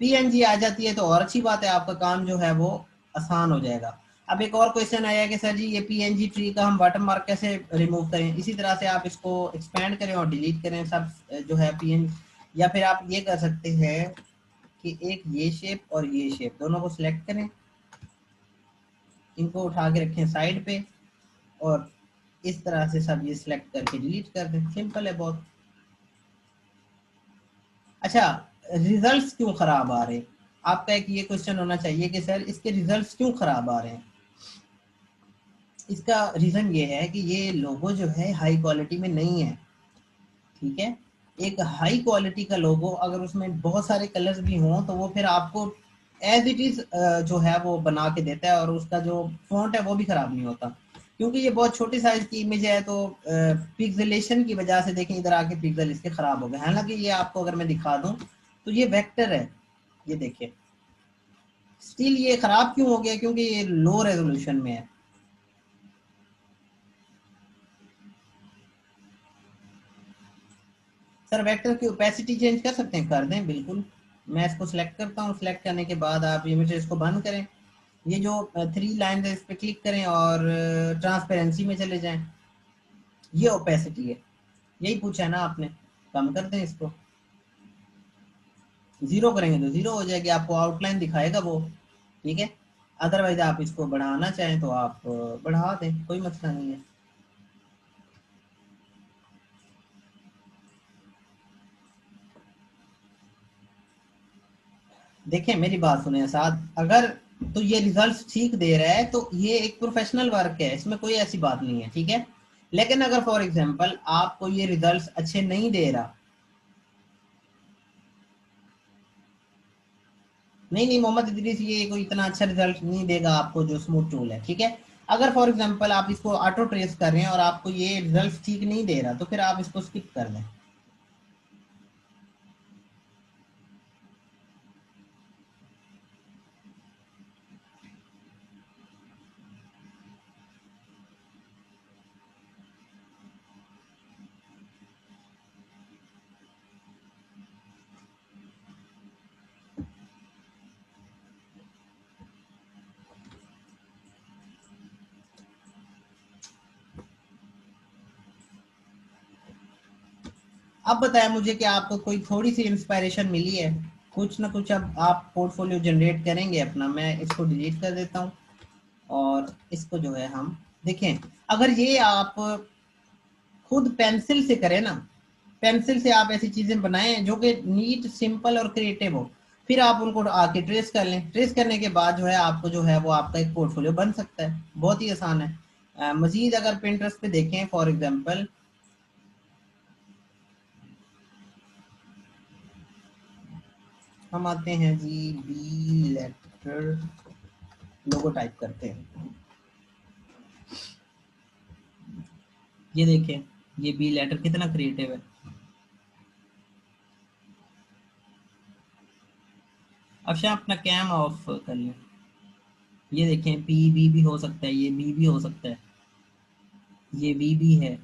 पीएनजी आ जाती है तो और अच्छी बात है, आपका काम जो है वो आसान हो जाएगा। अब एक और क्वेश्चन आया कि सर जी ये पीएनजी ट्री का हम वाटर मार्क कैसे रिमूव करें? इसी तरह से आप इसको एक्सपेंड करें और डिलीट करें सब जो है पीएन, या फिर आप ये कर सकते हैं कि एक ये शेप और ये शेप दोनों को सिलेक्ट करें, इनको उठा के रखें साइड पे, और इस तरह से सब ये सिलेक्ट करके डिलीट कर दें। सिंपल है बहुत। अच्छा, रिजल्ट्स क्यों खराब आ रहे हैं? आपका एक ये क्वेश्चन होना चाहिए कि सर इसके रिजल्ट्स क्यों खराब आ रहे हैं। इसका रीजन ये है कि ये लोगो जो है हाई क्वालिटी में नहीं है। ठीक है, एक हाई क्वालिटी का लोगो अगर उसमें बहुत सारे कलर्स भी हों तो वो फिर आपको एज इट इज जो है वो बना के देता है, और उसका जो फॉन्ट है वो भी खराब नहीं होता, क्योंकि ये बहुत छोटी साइज की इमेज है। तो पिक्सेलेशन की वजह से देखें इधर आके पिक्सल इसके खराब हो गए। हालांकि ये आपको अगर मैं दिखा दूं तो ये वेक्टर है, ये देखिए, स्टिल ये खराब क्यों हो गया? क्योंकि ये लो रेजोल्यूशन में है। सर वेक्टर की ओपेसिटी चेंज कर सकते हैं? कर दें बिल्कुल। मैं इसको सिलेक्ट करता हूँ, सिलेक्ट करने के बाद आप इमेज इसको बंद करें, ये जो थ्री लाइन है इस पे क्लिक करें और ट्रांसपेरेंसी में चले जाएं। ये ओपेसिटी है, यही पूछा है ना आपने, कम कर दें इसको। जीरो करेंगे तो जीरो हो जाएगी, आपको आउटलाइन दिखाएगा वो। ठीक है, अदरवाइज आप इसको बढ़ाना चाहें तो आप बढ़ा दें, कोई मसला नहीं है। देखें मेरी बात सुने साथ, अगर तो ये रिजल्ट्स ठीक दे रहा है तो ये एक प्रोफेशनल वर्क है, इसमें कोई ऐसी बात नहीं है। ठीक है, लेकिन अगर फॉर एग्जांपल आपको ये रिजल्ट्स अच्छे नहीं दे रहा, नहीं नहीं मोहम्मद इदरीस ये कोई इतना अच्छा रिजल्ट नहीं देगा आपको जो स्मूथ टूल है। ठीक है, अगर फॉर एग्जांपल आप इसको ऑटो ट्रेस कर रहे हैं और आपको ये रिजल्ट ठीक नहीं दे रहा तो फिर आप इसको स्किप कर दें। अब बताएं मुझे कि आपको कोई थोड़ी सी इंस्पायरेशन मिली है, कुछ ना कुछ अब आप पोर्टफोलियो जनरेट करेंगे अपना। मैं इसको डिलीट कर देता हूँ और इसको जो है हम देखें, अगर ये आप खुद पेंसिल से करें ना, पेंसिल से आप ऐसी चीजें बनाएं जो कि नीट, सिंपल और क्रिएटिव हो, फिर आप उनको आके ट्रेस कर लें। ट्रेस करने के बाद जो है आपको जो है वो आपका एक पोर्टफोलियो बन सकता है। बहुत ही आसान है। मजीद अगर पिंटरेस्ट पे देखें फॉर एग्जांपल, हम आते हैं जी बी लेटर, लोगो टाइप करते हैं, ये देखें ये बी लेटर कितना क्रिएटिव है। अब शायद अपना कैम ऑफ कर लें, ये देखें पी बी भी हो सकता है, ये बी भी हो सकता है, ये बी भी है,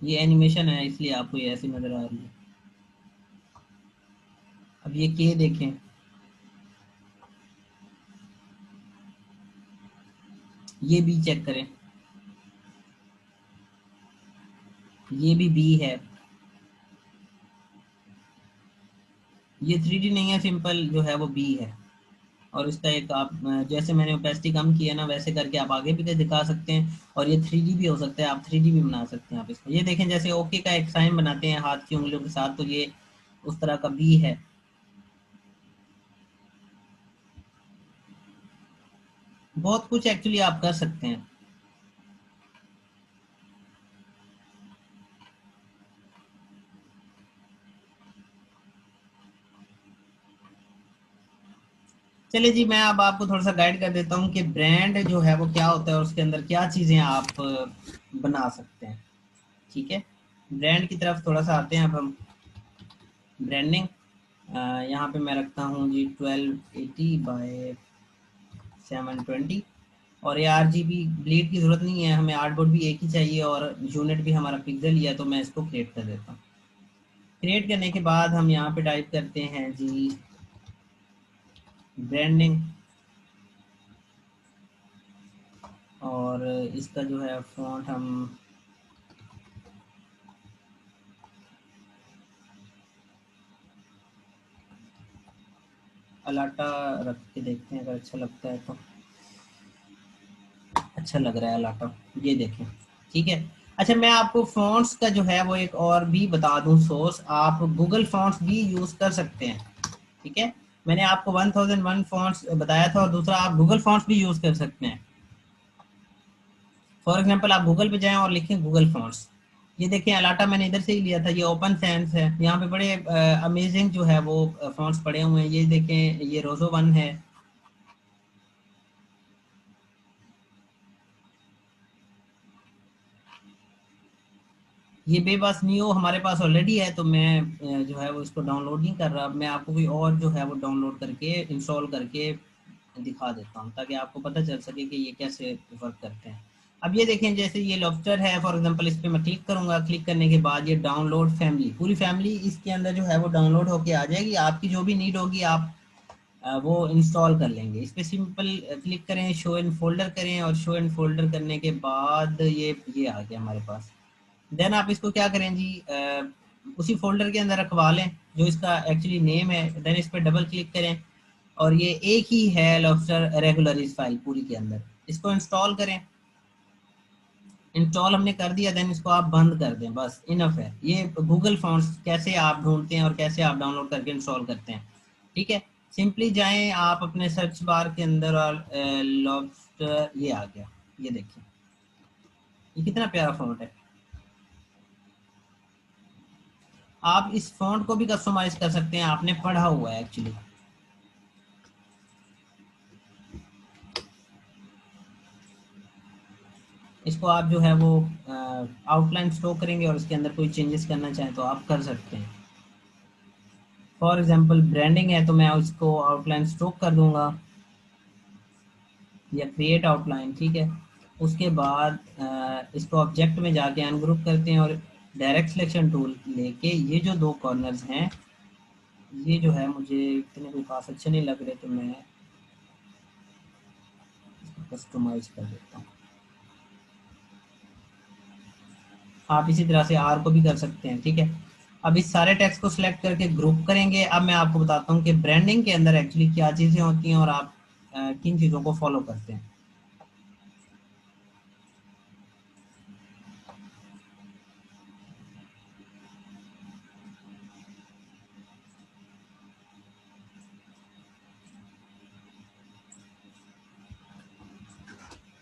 ये एनिमेशन है इसलिए आपको ये ऐसी नजर आ रही है। अब ये के देखें, ये बी चेक करें, ये भी बी है, ये थ्री डी नहीं है, सिंपल जो है वो बी है। और इसका एक आप जैसे मैंने ओपेसिटी कम की है ना, वैसे करके आप आगे भी दिखा सकते हैं। और ये थ्री डी भी हो सकता है, आप थ्री डी भी बना सकते हैं आप इसको। ये देखें जैसे ओके का एक साइन बनाते हैं हाथ की उंगलियों के साथ, तो ये उस तरह का बी है। बहुत कुछ एक्चुअली आप कर सकते हैं। चलिए जी, मैं अब आपको थोड़ा सा गाइड कर देता हूँ कि ब्रांड जो है वो क्या होता है और उसके अंदर क्या चीज़ें आप बना सकते हैं। ठीक है, ब्रांड की तरफ थोड़ा सा आते हैं अब हम। ब्रांडिंग, यहाँ पे मैं रखता हूँ जी 1280 बाय 720। और ये RGB ब्लीड की ज़रूरत नहीं है हमें, आर्टबोर्ड भी एक ही चाहिए और यूनिट भी हमारा पिक्सल ही है, तो मैं इसको क्रिएट कर देता हूँ। क्रिएट करने के बाद हम यहाँ पे टाइप करते हैं जी ब्रांडिंग, और इसका जो है फॉन्ट हम अलाटा रख के देखते हैं, अगर अच्छा लगता है तो। अच्छा लग रहा है अलाटा, ये देखें। ठीक है, अच्छा मैं आपको फॉन्ट्स का जो है वो एक और भी बता दूं सोर्स, आप गूगल फॉन्ट्स भी यूज़ कर सकते हैं। ठीक है, मैंने आपको 1001 फॉन्ट्स बताया था, और दूसरा आप गूगल फॉन्ट्स भी यूज़ कर सकते हैं। फॉर एग्जांपल आप गूगल पे जाएं और लिखें गूगल फॉन्ट्स, ये देखें अलाटा मैंने इधर से ही लिया था, ये ओपन सेंस है, यहाँ पे बड़े अमेजिंग जो है वो फॉन्ट्स पड़े हुए हैं। ये देखें ये रोजो वन है, ये बेबस नियो हमारे पास ऑलरेडी है, तो मैं जो है वो इसको डाउनलोड नहीं कर रहा। मैं आपको कोई और जो है वो डाउनलोड करके इंस्टॉल करके दिखा देता हूँ, ताकि आपको पता चल सके कि ये कैसे वर्क करते हैं। अब ये देखें जैसे ये लॉबस्टर है फॉर एग्जांपल, इस पर मैं क्लिक करूंगा, क्लिक करने के बाद ये डाउनलोड फैमिली, पूरी फैमिली इसके अंदर जो है वो डाउनलोड होके आ जाएगी। आपकी जो भी नीड होगी आप वो इंस्टॉल कर लेंगे। इस पर सिंपल क्लिक करें, शो इन फोल्डर करें, और शो इन फोल्डर करने के बाद ये आ गया हमारे पास। देन आप इसको क्या करें जी, उसी फोल्डर के अंदर रखवा लें जो इसका एक्चुअली नेम है। देन इस पर डबल क्लिक करें, और ये एक ही है लॉबस्टर रेगुलर इस फाइल पूरी के अंदर, इसको इंस्टॉल करें। इंस्टॉल हमने कर दिया, देन इसको आप बंद कर दें, बस इनफ है। ये गूगल फॉन्ट्स कैसे आप ढूंढते हैं और कैसे आप डाउनलोड करके इंस्टॉल करते हैं। ठीक है, सिंपली जाएं आप अपने सर्च बार के अंदर, और लॉबस्टर ये आ गया, ये देखिए ये कितना प्यारा फॉन्ट है। आप इस फॉन्ट को भी कस्टमाइज कर सकते हैं, आपने पढ़ा हुआ है एक्चुअली। इसको आप जो है वो आउटलाइन शो करेंगे, और इसके अंदर कोई चेंजेस करना चाहें तो आप कर सकते हैं। फॉर एग्जांपल ब्रांडिंग है, तो मैं उसको आउटलाइन स्ट्रोक कर दूंगा, या क्रिएट आउटलाइन। ठीक है, उसके बाद इसको ऑब्जेक्ट में जाके अनग्रुप करते हैं, और डायरेक्ट सिलेक्शन टूल लेके ये जो दो कॉर्नर्स हैं, ये जो है मुझे इतने कोई खास अच्छे नहीं लग रहे, तो मैं इसको कस्टमाइज कर देता हूँ। आप इसी तरह से आर को भी कर सकते हैं, ठीक है। अब इस सारे टेक्स्ट को सिलेक्ट करके ग्रुप करेंगे। अब मैं आपको बताता हूँ कि ब्रांडिंग के अंदर एक्चुअली क्या चीज़ें होती हैं और आप किन चीज़ों को फॉलो करते हैं।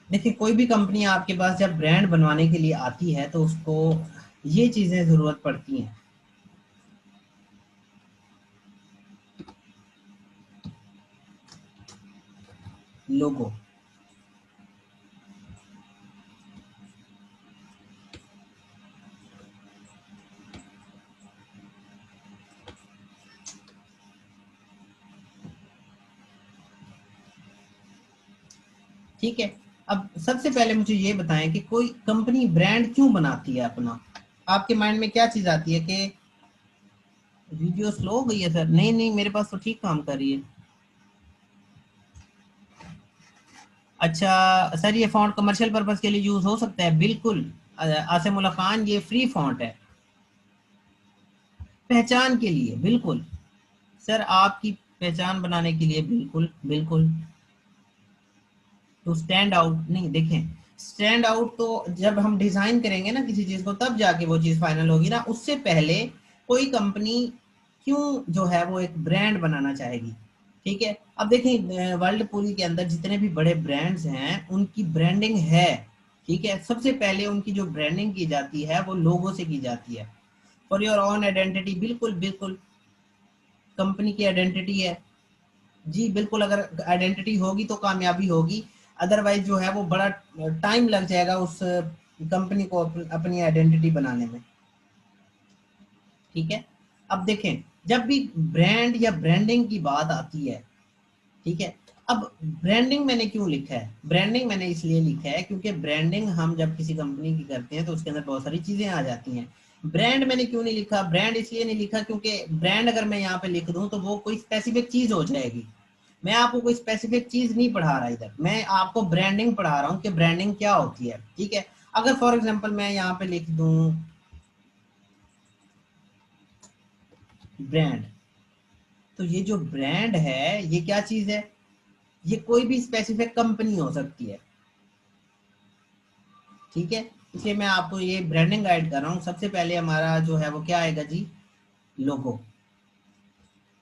देखिए, कोई भी कंपनी आपके पास जब ब्रांड बनवाने के लिए आती है तो उसको ये चीज़ें ज़रूरत पड़ती हैं। लोगो, ठीक है। अब सबसे पहले मुझे ये बताएं कि कोई कंपनी ब्रांड क्यों बनाती है अपना। आपके माइंड में क्या चीज़ आती है कि वीडियो स्लो हो गई है सर? नहीं नहीं, मेरे पास तो ठीक काम कर रही है। अच्छा सर, ये फॉन्ट कमर्शियल पर्पस के लिए यूज हो सकता है? बिल्कुल। आसिमुल्लाह खान, ये फ्री फॉन्ट है, पहचान के लिए, बिल्कुल। सर आपकी पहचान बनाने के लिए, बिल्कुल बिल्कुल। तो स्टैंड आउट नहीं, देखें, स्टैंड आउट तो जब हम डिजाइन करेंगे ना किसी चीज को, तब जाके वो चीज फाइनल होगी ना। उससे पहले कोई कंपनी क्यों जो है वो एक ब्रांड बनाना चाहेगी, ठीक है। अब देखें, वर्ल्ड पूरी के अंदर जितने भी बड़े ब्रांड्स हैं उनकी ब्रांडिंग है, ठीक है। सबसे पहले उनकी जो ब्रांडिंग की जाती है वो लोगों से की जाती है। फॉर योर ओन आइडेंटिटी, बिल्कुल बिल्कुल, कंपनी की आइडेंटिटी है जी, बिल्कुल। अगर आइडेंटिटी होगी तो कामयाबी होगी, अदरवाइज जो है वो बड़ा टाइम लग जाएगा उस कंपनी को अपनी आइडेंटिटी बनाने में, ठीक है। अब देखें, जब भी ब्रांड या ब्रांडिंग की बात आती है, ठीक है। अब ब्रांडिंग मैंने क्यों लिखा है? ब्रांडिंग मैंने इसलिए लिखा है क्योंकि ब्रांडिंग हम जब किसी कंपनी की करते हैं तो उसके अंदर बहुत सारी चीजें आ जाती हैं। ब्रांड मैंने क्यों नहीं लिखा? ब्रांड इसलिए नहीं लिखा क्योंकि ब्रांड अगर मैं यहाँ पे लिख दूं तो वो कोई स्पेसिफिक चीज हो जाएगी। मैं आपको कोई स्पेसिफिक चीज नहीं पढ़ा रहा इधर, मैं आपको ब्रांडिंग पढ़ा रहा हूँ कि ब्रांडिंग क्या होती है, ठीक है। अगर फॉर एग्जांपल मैं यहाँ पे लिख दूं ब्रांड, तो ये जो ब्रांड है ये क्या चीज है? ये कोई भी स्पेसिफिक कंपनी हो सकती है, ठीक है। इसलिए मैं आपको ये ब्रांडिंग गाइड कर रहा हूँ। सबसे पहले हमारा जो है वो क्या आएगा जी? लोगो।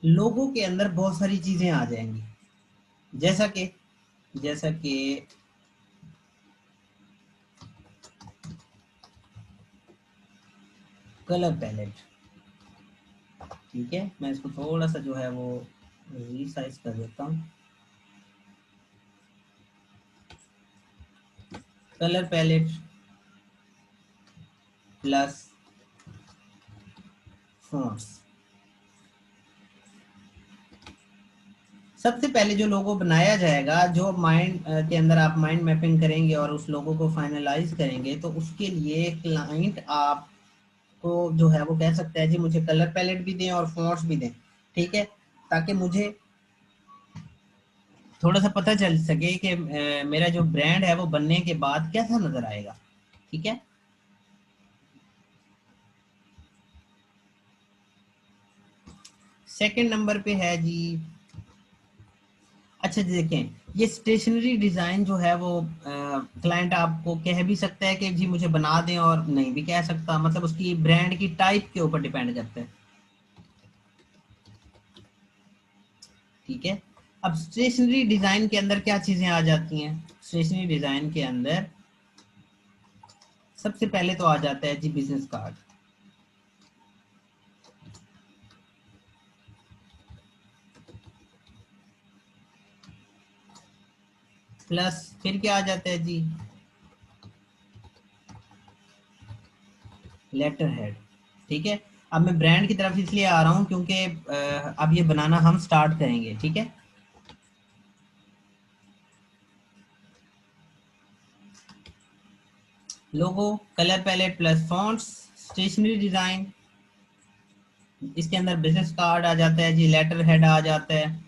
लोगो के अंदर बहुत सारी चीजें आ जाएंगी, जैसा कि कलर पैलेट, ठीक है। मैं इसको थोड़ा सा जो है वो रीसाइज कर देता हूँ। Colour palette plus fonts. सबसे पहले जो लोगो बनाया जाएगा, जो माइंड के अंदर आप माइंड मैपिंग करेंगे और उस लोगो को फाइनलाइज करेंगे, तो उसके लिए क्लाइंट आपको जो है वो कह सकता है जी मुझे कलर पैलेट भी दें और फॉन्ट्स भी दें, ठीक है, ताकि मुझे थोड़ा सा पता चल सके कि मेरा जो ब्रांड है वो बनने के बाद कैसा नजर आएगा, ठीक है। सेकंड नंबर पे है जी, अच्छा जी देखें, ये स्टेशनरी डिजाइन जो है वो क्लाइंट आपको कह भी सकता है कि जी मुझे बना दें, और नहीं भी कह सकता, मतलब उसकी ब्रांड की टाइप के ऊपर डिपेंड करता है, ठीक है। अब स्टेशनरी डिजाइन के अंदर क्या चीजें आ जाती हैं? स्टेशनरी डिजाइन के अंदर सबसे पहले तो आ जाता है जी बिजनेस कार्ड, प्लस फिर क्या आ जाता है जी? लेटर हेड, ठीक है। अब मैं ब्रांड की तरफ इसलिए आ रहा हूं क्योंकि अब ये बनाना हम स्टार्ट करेंगे, ठीक है। Logo, colour palette plus fonts, stationery design, इसके अंदर बिजनेस कार्ड आ जाता है जी, लेटर हेड आ जाता है,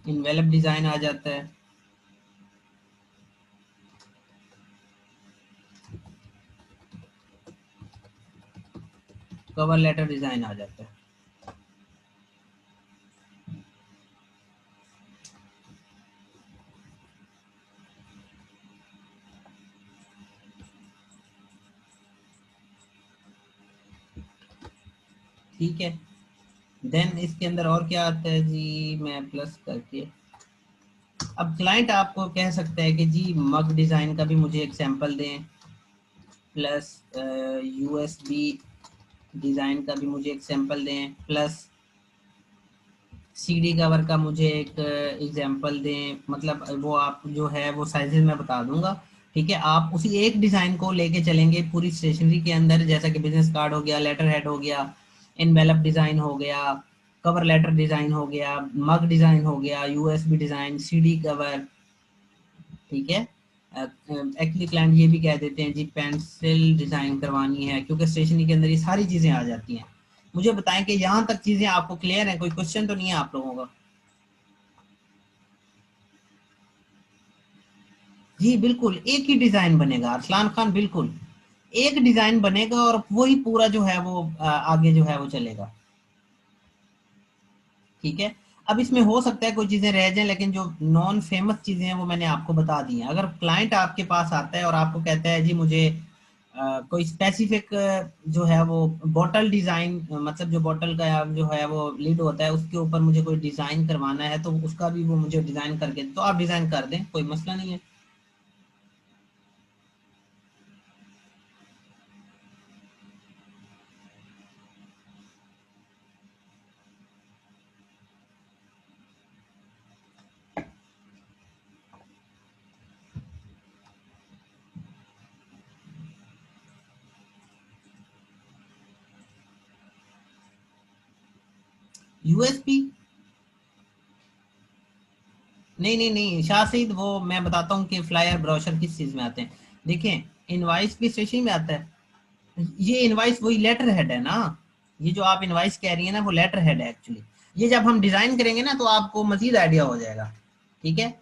इनवेलप डिजाइन आ जाता है, कवर लेटर डिजाइन आ जाता है। ठीक है, देन इसके अंदर और क्या आता है जी, मैं प्लस करके, अब क्लाइंट आपको कह सकता है कि जी मग डिजाइन का भी मुझे एक सैंपल दें, प्लस यूएसबी डिजाइन का भी मुझे एक सैंपल दें, प्लस सीडी कवर का मुझे एक एग्जांपल दें। मतलब वो आप जो है वो साइजेस मैं बता दूंगा। ठीक है, आप उसी एक डिजाइन को लेके चलेंगे पूरी स्टेशनरी के अंदर, जैसा कि बिजनेस कार्ड हो गया, लेटर हेड हो गया, एनवेलप डिजाइन हो गया, कवर लेटर डिजाइन हो गया, मग डिजाइन हो गया, यूएसबी डिजाइन, सीडी कवर। ठीक है, एक्चुअली क्लाइंट ये भी कह देते हैं जी पेंसिल डिजाइन करवानी है, क्योंकि स्टेशनरी के अंदर ये सारी चीजें आ जाती हैं। मुझे बताएं कि यहाँ तक चीजें आपको क्लियर है, कोई क्वेश्चन तो नहीं है आप लोगों का? जी बिल्कुल, एक ही डिजाइन बनेगा अरसलान खान, बिल्कुल एक डिजाइन बनेगा और वही पूरा जो है वो आगे जो है वो चलेगा। ठीक है, अब इसमें हो सकता है कोई चीजें रह जाएं, लेकिन जो नॉन फेमस चीजें हैं वो मैंने आपको बता दी हैं। अगर क्लाइंट आपके पास आता है और आपको कहता है जी मुझे कोई स्पेसिफिक जो है वो बॉटल डिजाइन, मतलब जो बॉटल का जो है वो लीड होता है उसके ऊपर मुझे कोई डिजाइन करवाना है, तो उसका भी वो मुझे डिजाइन करके, तो आप डिजाइन कर दें, कोई मसला नहीं है। यूएसपी, नहीं नहीं नहीं शाह सईद, वो मैं बताता हूँ कि फ्लायर ब्रोशर किस चीज में आते हैं। देखें, इनवाइस भी स्टेशनरी में आता है। ये इनवाइस वही लेटर हेड है ना, ये जो आप इनवाइस कह रही है ना वो लेटर हेड है एक्चुअली। ये जब हम डिजाइन करेंगे ना तो आपको मजीद आइडिया हो जाएगा। ठीक है,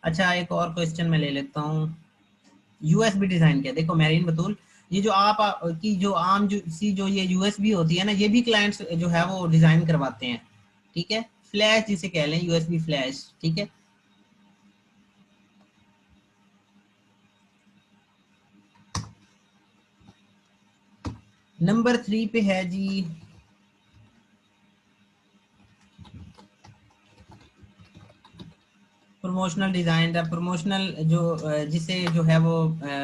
अच्छा एक और क्वेश्चन मैं ले लेता हूँ। यूएसबी डिजाइन क्या, देखो मैरिन बतूल, ये जो आप की जो आम जो सी जो ये यूएसबी होती है ना, ये भी क्लाइंट्स जो है वो डिजाइन करवाते हैं। ठीक है, फ्लैश जिसे कह लें, यूएसबी फ्लैश। ठीक है, नंबर 3 पे है जी प्रमोशनल डिजाइन। प्रमोशनल जो जिसे जो है वो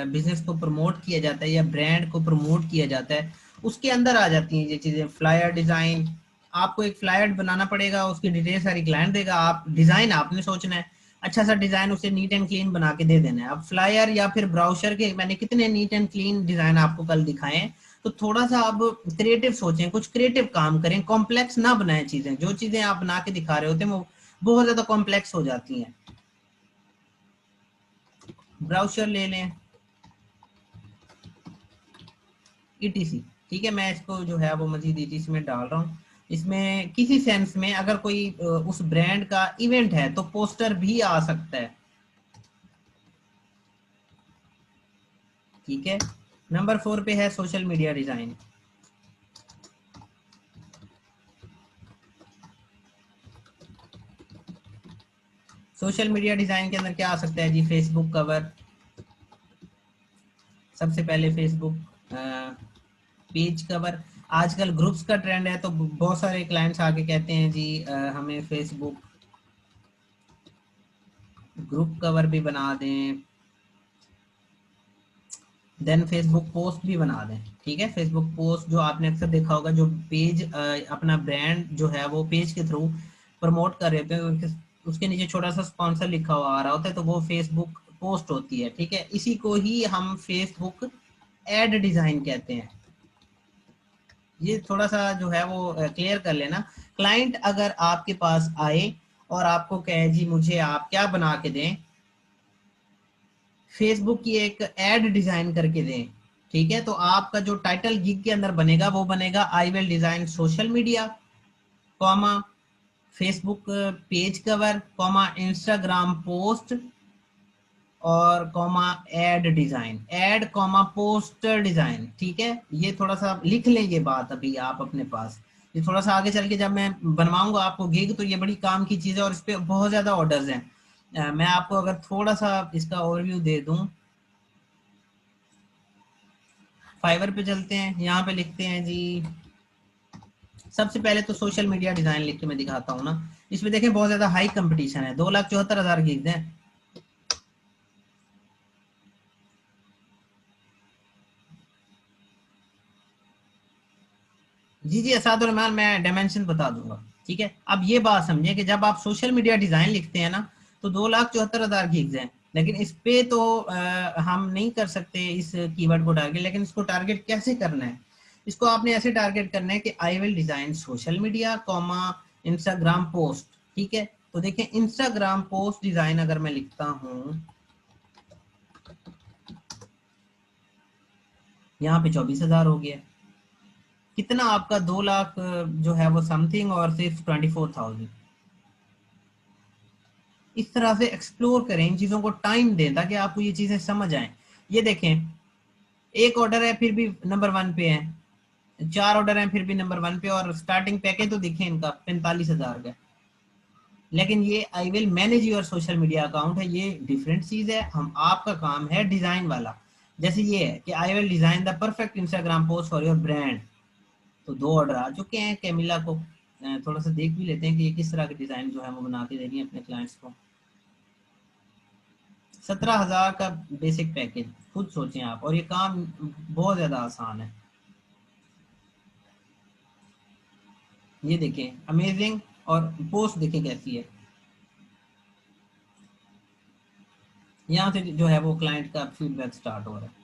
बिजनेस को प्रमोट किया जाता है या ब्रांड को प्रमोट किया जाता है, उसके अंदर आ जाती हैं ये चीजें। फ्लायर डिजाइन, आपको एक फ्लायर बनाना पड़ेगा, उसकी डिटेल सारी क्लाइंट देगा, आप डिजाइन आपने सोचना है, अच्छा सा डिजाइन उसे नीट एंड क्लीन बना के दे देना है। अब फ्लायर या फिर ब्राउशर के मैंने कितने नीट एंड क्लीन डिजाइन आपको कल दिखाए हैं, तो थोड़ा सा अब क्रिएटिव सोचें, कुछ क्रिएटिव काम करें, कॉम्प्लेक्स ना बनाएं चीजें। जो चीजें आप बना के दिखा रहे होते हैं वो बहुत ज्यादा कॉम्प्लेक्स हो जाती हैं। ब्राउजर ले लें, ईटीसी। ठीक है, मैं इसको जो है वो मजीद ईटीसी में डाल रहा हूँ। इसमें किसी सेंस में अगर कोई उस ब्रांड का इवेंट है तो पोस्टर भी आ सकता है। ठीक है, नंबर 4 पे है social media design. Social media design के अंदर क्या आ सकता है जी, फेसबुक कवर, सबसे पहले फेसबुक पेज कवर। आजकल ग्रुप्स का ट्रेंड है, तो बहुत सारे क्लाइंट्स आके कहते हैं जी हमें फेसबुक ग्रुप कवर भी बना दें, देन फेसबुक पोस्ट भी बना दें। ठीक है, फेसबुक पोस्ट जो आपने अक्सर देखा होगा, जो पेज अपना ब्रांड जो है वो पेज के थ्रू प्रमोट कर रहे होते हैं, उसके नीचे छोटा सा स्पॉन्सर लिखा हुआ आ रहा होता है, तो वो फेसबुक पोस्ट होती है। ठीक है, इसी को ही हम फेसबुक एड डिजाइन कहते हैं। ये थोड़ा सा जो है वो क्लियर कर लेना। क्लाइंट अगर आपके पास आए और आपको कहे जी मुझे आप क्या बना के दें, फेसबुक की एक एड डिजाइन करके दें, ठीक है, तो आपका जो टाइटल गिग के अंदर बनेगा वो बनेगा I will design social media, comma Facebook page cover, comma Instagram post, और comma ad design, ad comma poster design, ठीक है। ये थोड़ा सा लिख लें ये बात अभी आप अपने पास, ये थोड़ा सा आगे चल के जब मैं बनवाऊंगा आपको गिग तो ये बड़ी काम की चीज है और इस पे बहुत ज्यादा ऑर्डर्स हैं। मैं आपको अगर थोड़ा सा इसका ओवरव्यू दे दूं, फाइवर पे चलते हैं, यहाँ पे लिखते हैं जी। सबसे पहले तो सोशल मीडिया डिजाइन लिख के मैं दिखाता हूँ ना। इसमें देखें बहुत ज्यादा हाई कंपटीशन है, 2,74,000 गिग्स हैं। जी जी असादुर रहमान, मैं डायमेंशन बता दूंगा। ठीक है, अब ये बात समझिए कि जब आप सोशल मीडिया डिजाइन लिखते हैं ना तो 2,74,000 गिग्स हैं, लेकिन इस पे तो हम नहीं कर सकते इस कीवर्ड को टारगेट। लेकिन इसको टारगेट कैसे करना है, इसको आपने ऐसे टारगेट करना है कि आई will design social media comma Instagram post. ठीक है, तो देखें इंस्टाग्राम पोस्ट डिजाइन अगर मैं लिखता हूँ, यहाँ पे 24,000 हो गया। कितना आपका 2 लाख जो है वो समथिंग और सिर्फ 24,000। इस तरह से एक्सप्लोर करें, इन चीजों को टाइम दें ताकि आपको ये चीजें समझ आए। ये देखें, एक ऑर्डर है फिर भी नंबर 1 पे है, 4 ऑर्डर हैं फिर भी नंबर 1 पे, और स्टार्टिंग पैकेज तो देखें इनका 45,000 का। लेकिन ये I will manage your social media account है, ये डिफरेंट चीज है। हम आपका काम है डिजाइन वाला। जैसे ये है कि आई will design the perfect Instagram post for your brand. तो 2 ऑर्डर आ चुके हैं कैमिला को। थोड़ा सा देख भी लेते हैं कि ये किस तरह के डिजाइन जो है वो बना के दे रही है अपने क्लाइंट्स को। 17,000 का बेसिक पैकेज, खुद सोचें आप, और ये काम बहुत ज्यादा आसान है। ये देखें अमेजिंग, और पोस्ट देखें कैसी है। यहाँ से जो है वो क्लाइंट का फीडबैक स्टार्ट हो रहा है।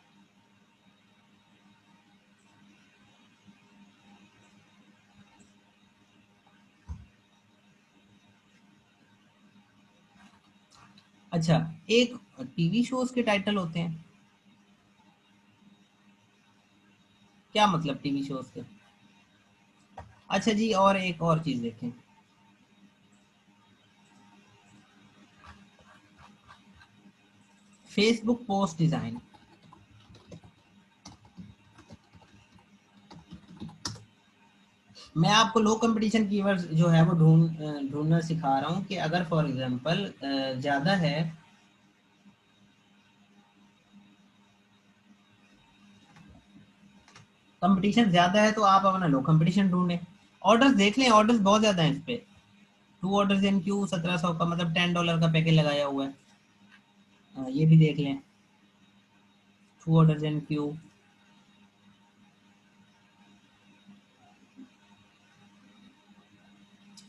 अच्छा, एक टीवी शोज के टाइटल होते हैं, क्या मतलब टीवी शोज के? अच्छा जी, और एक और चीज देखें, फेसबुक पोस्ट डिजाइन। मैं आपको लो कंपटीशन कीवर्ड्स जो है वो ढूंढना सिखा रहा हूँ कि अगर फॉर एग्जांपल ज्यादा है, कंपटीशन ज्यादा है तो आप अपना लो कंपटीशन ढूंढें। ऑर्डर्स देख लें, ऑर्डर्स बहुत ज्यादा हैं इस पे। 2 ऑर्डर्स इन क्यू 1,700 का, मतलब $10 का पैकेज लगाया हुआ है। ये भी देख लें, 2 ऑर्डर्स इन क्यू।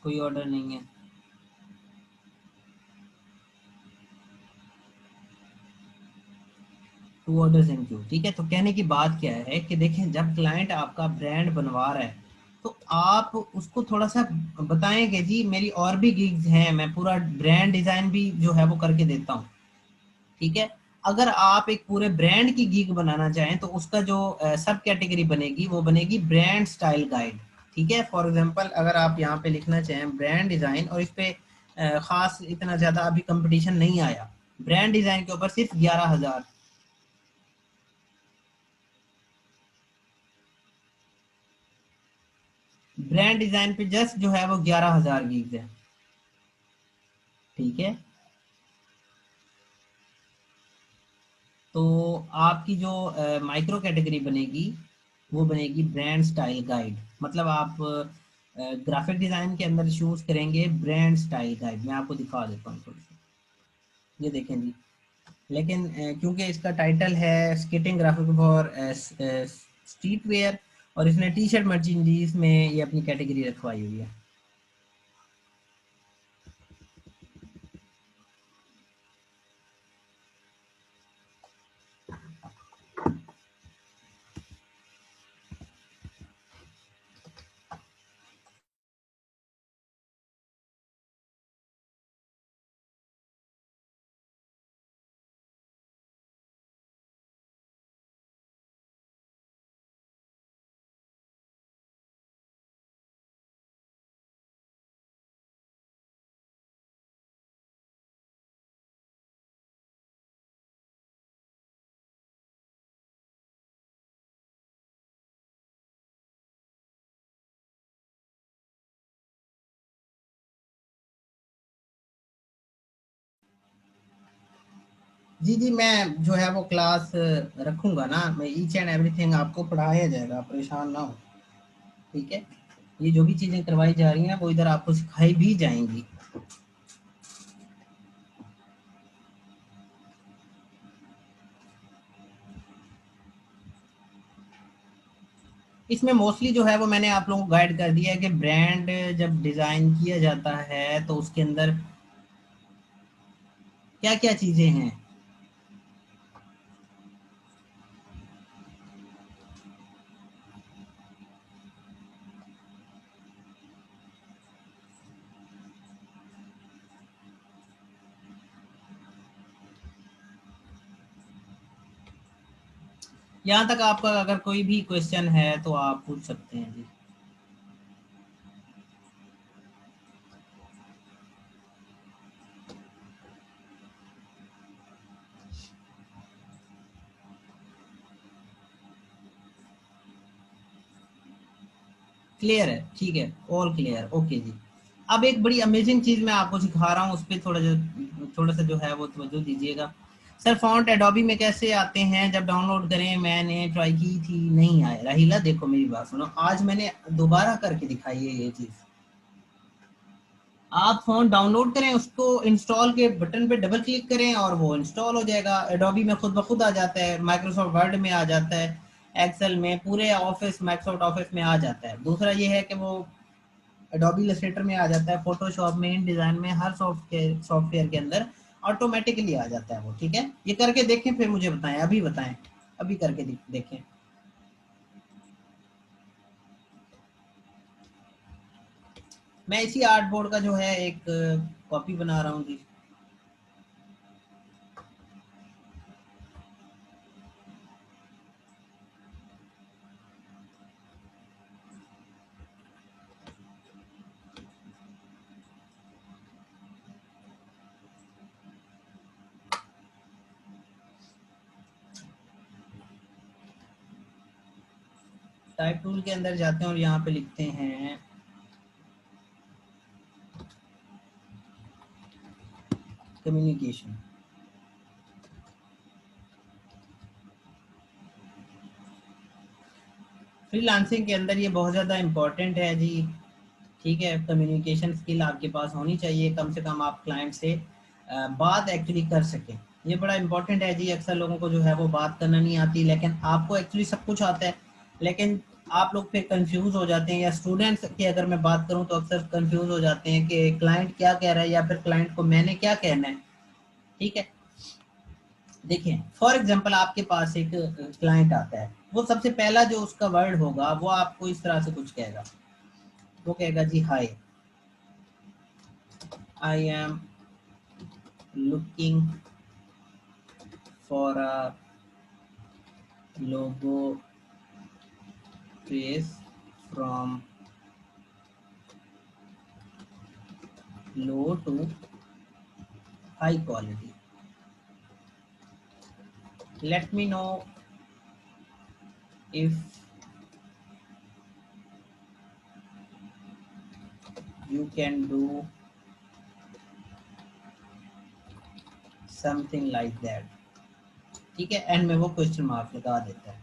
कोई ऑर्डर नहीं है। 2 ऑर्डर्स इन क्यू, ठीक है। तो कहने की बात क्या है कि देखें, जब क्लाइंट आपका ब्रांड बनवा रहा है तो आप उसको थोड़ा सा बताएं कि जी मेरी और भी गिग्स हैं, मैं पूरा ब्रांड डिजाइन भी जो है वो करके देता हूँ। ठीक है, अगर आप एक पूरे ब्रांड की गिग बनाना चाहें तो उसका जो सब कैटेगरी बनेगी वो बनेगी ब्रांड स्टाइल गाइड। ठीक है, फॉर एग्जांपल अगर आप यहाँ पे लिखना चाहें ब्रांड डिजाइन, और इस पे खास इतना ज्यादा अभी कंपटीशन नहीं आया, ब्रांड डिजाइन के ऊपर सिर्फ 11,000। ब्रांड डिजाइन पे जस्ट जो है वो 11,000 गिग्स है। ठीक है, तो आपकी जो माइक्रो कैटेगरी बनेगी वो बनेगी ब्रांड स्टाइल गाइड। मतलब आप ग्राफिक डिजाइन के अंदर चूज करेंगे ब्रांड स्टाइल गाइड। मैं आपको दिखा देता हूँ थोड़ी सी, ये देखें जी। लेकिन क्योंकि इसका टाइटल है skating graphic for street wear, और इसने टी शर्ट मर्चेंडीज में ये अपनी कैटेगरी रखवाई हुई है। जी जी, मैं जो है वो क्लास रखूंगा ना, मैं ईच एंड एवरीथिंग आपको पढ़ाया जाएगा, आप परेशान ना हो। ठीक है, ये जो भी चीजें करवाई जा रही हैं वो इधर आपको सिखाई भी जाएंगी। इसमें मोस्टली जो है वो मैंने आप लोगों को गाइड कर दिया है कि ब्रांड जब डिजाइन किया जाता है तो उसके अंदर क्या क्या चीजें हैं। यहाँ तक आपका अगर कोई भी क्वेश्चन है तो आप पूछ सकते हैं जी। क्लियर है, ठीक है, ऑल क्लियर, ओके जी। अब एक बड़ी अमेजिंग चीज मैं आपको सिखा रहा हूँ, उस पर थोड़ा सा जो है वो तवज्जो दीजिएगा। सर फॉन्ट एडोबी में कैसे आते हैं, जब डाउनलोड करें मैंने ट्राई की थी नहीं आए। राहिला देखो मेरी बात सुनो, आज मैंने दोबारा करके दिखाई है ये चीज। आप फोन डाउनलोड करें, उसको इंस्टॉल के बटन पे डबल क्लिक करें और वो इंस्टॉल हो जाएगा। एडोबी में खुद ब खुद आ जाता है, माइक्रोसॉफ्ट वर्ड में आ जाता है, एक्सेल में, पूरे ऑफिस माइक्रोसॉफ्ट ऑफिस में आ जाता है। दूसरा ये है कि वो एडोबी इलस्ट्रेटर में आ जाता है, फोटोशॉप में, इन डिजाइन में, हर सॉफ्टवेयर के अंदर ऑटोमेटिकली आ जाता है वो। ठीक है, ये करके देखें फिर मुझे बताएं, अभी बताएं, अभी करके देखें। मैं इसी आर्ट बोर्ड का जो है एक कॉपी बना रहा हूँ जी। टाइप टूल के अंदर जाते हैं और यहाँ पे लिखते हैं कम्युनिकेशन। फ्रीलांसिंग के अंदर ये बहुत ज़्यादा इम्पोर्टेंट है जी। ठीक है, कम्युनिकेशन स्किल आपके पास होनी चाहिए, कम से कम आप क्लाइंट से बात एक्चुअली कर सकें। ये बड़ा इंपॉर्टेंट है जी। अक्सर लोगों को जो है वो बात करना नहीं आती, लेकिन आपको एक्चुअली सब कुछ आता है, लेकिन आप लोग फिर कंफ्यूज हो जाते हैं। या स्टूडेंट्स की अगर मैं बात करूं तो अक्सर कंफ्यूज हो जाते हैं कि क्लाइंट क्या कह रहा है या फिर क्लाइंट को मैंने क्या कहना है। ठीक है, देखिए फॉर एग्जांपल आपके पास एक क्लाइंट आता है, वो सबसे पहला जो उसका वर्ड होगा वो आपको इस तरह से कुछ कहेगा। वो कहेगा जी hi, I am looking for a logo trace from low to high quality. Let me know if you can do something like that. ठीक है, एंड में वो क्वेश्चन मार्क लगा देता है।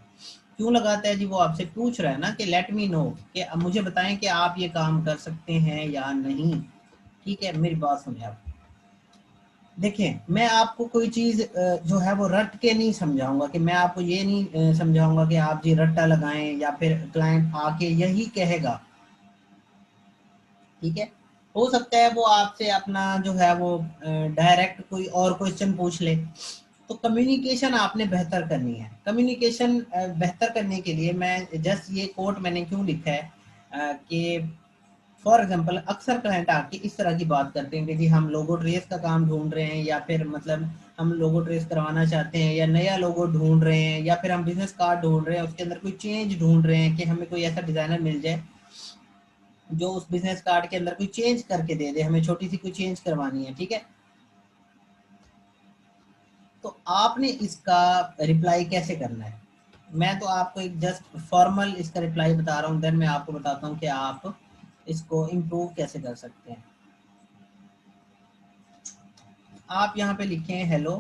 क्यों लगाता है जी, वो आपसे पूछ रहा है ना कि लेट मी नो, कि अब मुझे बताएं कि आप ये काम कर सकते हैं या नहीं। ठीक है, मेरी बात सुनिए आप। देखिए मैं आपको कोई चीज जो है वो रट के नहीं समझाऊंगा, कि मैं आपको ये नहीं समझाऊंगा कि आप जी रट्टा लगाएं या फिर क्लाइंट आके यही कहेगा। ठीक है, हो सकता है वो आपसे अपना जो है वो डायरेक्ट कोई और क्वेश्चन पूछ ले। तो कम्युनिकेशन आपने बेहतर करनी है। कम्युनिकेशन बेहतर करने के लिए मैं जस्ट ये कोट मैंने क्यों लिखा है कि फॉर एग्जाम्पल अक्सर क्लाइंट आके इस तरह की बात करते हैं कि जी हम लोगो ट्रेस का काम ढूंढ रहे हैं, या फिर मतलब हम लोगो ट्रेस करवाना चाहते हैं, या नया लोगो ढूंढ रहे हैं, या फिर हम बिजनेस कार्ड ढूंढ रहे हैं, उसके अंदर कोई चेंज ढूंढ रहे हैं कि हमें कोई ऐसा डिजाइनर मिल जाए जो उस बिजनेस कार्ड के अंदर कोई चेंज करके दे दे, हमें छोटी सी कोई चेंज करवानी है। ठीक है, तो आपने इसका रिप्लाई कैसे करना है। मैं तो आपको एक जस्ट फॉर्मल इसका रिप्लाई बता रहा हूँ, देन मैं आपको बताता हूँ कि आप इसको इम्प्रूव कैसे कर सकते हैं। आप यहाँ पे लिखें hello,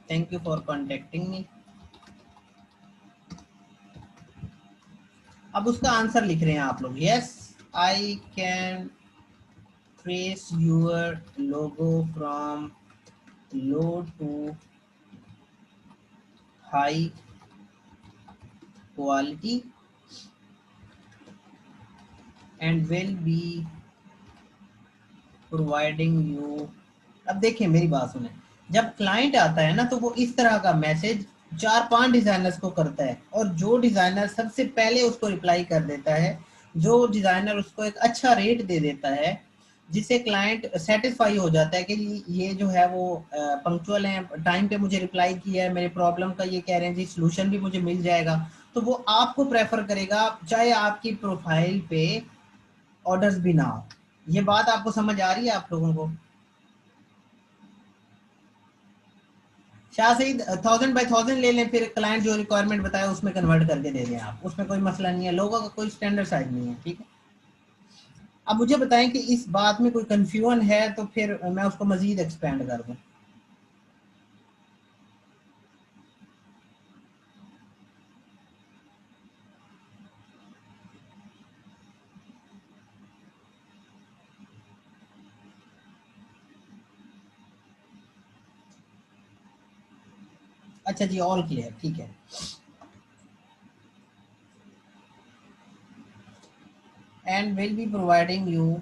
thank you for contacting me. अब उसका आंसर लिख रहे हैं आप लोग, yes I can trace your logo from low to high quality and will be providing you. अब देखिए मेरी बात सुने, जब क्लाइंट आता है ना तो वो इस तरह का मैसेज 4-5 डिजाइनर्स को करता है, और जो डिजाइनर सबसे पहले उसको रिप्लाई कर देता है, जो डिजाइनर उसको एक अच्छा रेट दे देता है, जिससे क्लाइंट सेटिस्फाई हो जाता है कि ये जो है वो पंक्चुअल है, टाइम पे मुझे रिप्लाई किया है, मेरे प्रॉब्लम का ये कह रहे हैं जी, सोल्यूशन भी मुझे मिल जाएगा, तो वो आपको प्रेफर करेगा चाहे आपकी प्रोफाइल पे ऑर्डर्स भी ना हो। ये बात आपको समझ आ रही है आप लोगों को? शाह सही 1000 बाय 1000 ले लें, फिर क्लाइंट जो रिक्वायरमेंट बताया उसमें कन्वर्ट करके दे दें आप, उसमें कोई मसला नहीं है, लोगों का कोई स्टैंडर्ड साइज नहीं है, ठीक है। अब मुझे बताएं कि इस बात में कोई कंफ्यूजन है तो फिर मैं उसको मजीद एक्सपेंड कर दूं। अच्छा जी, ऑल क्लियर, ठीक है। And will be providing you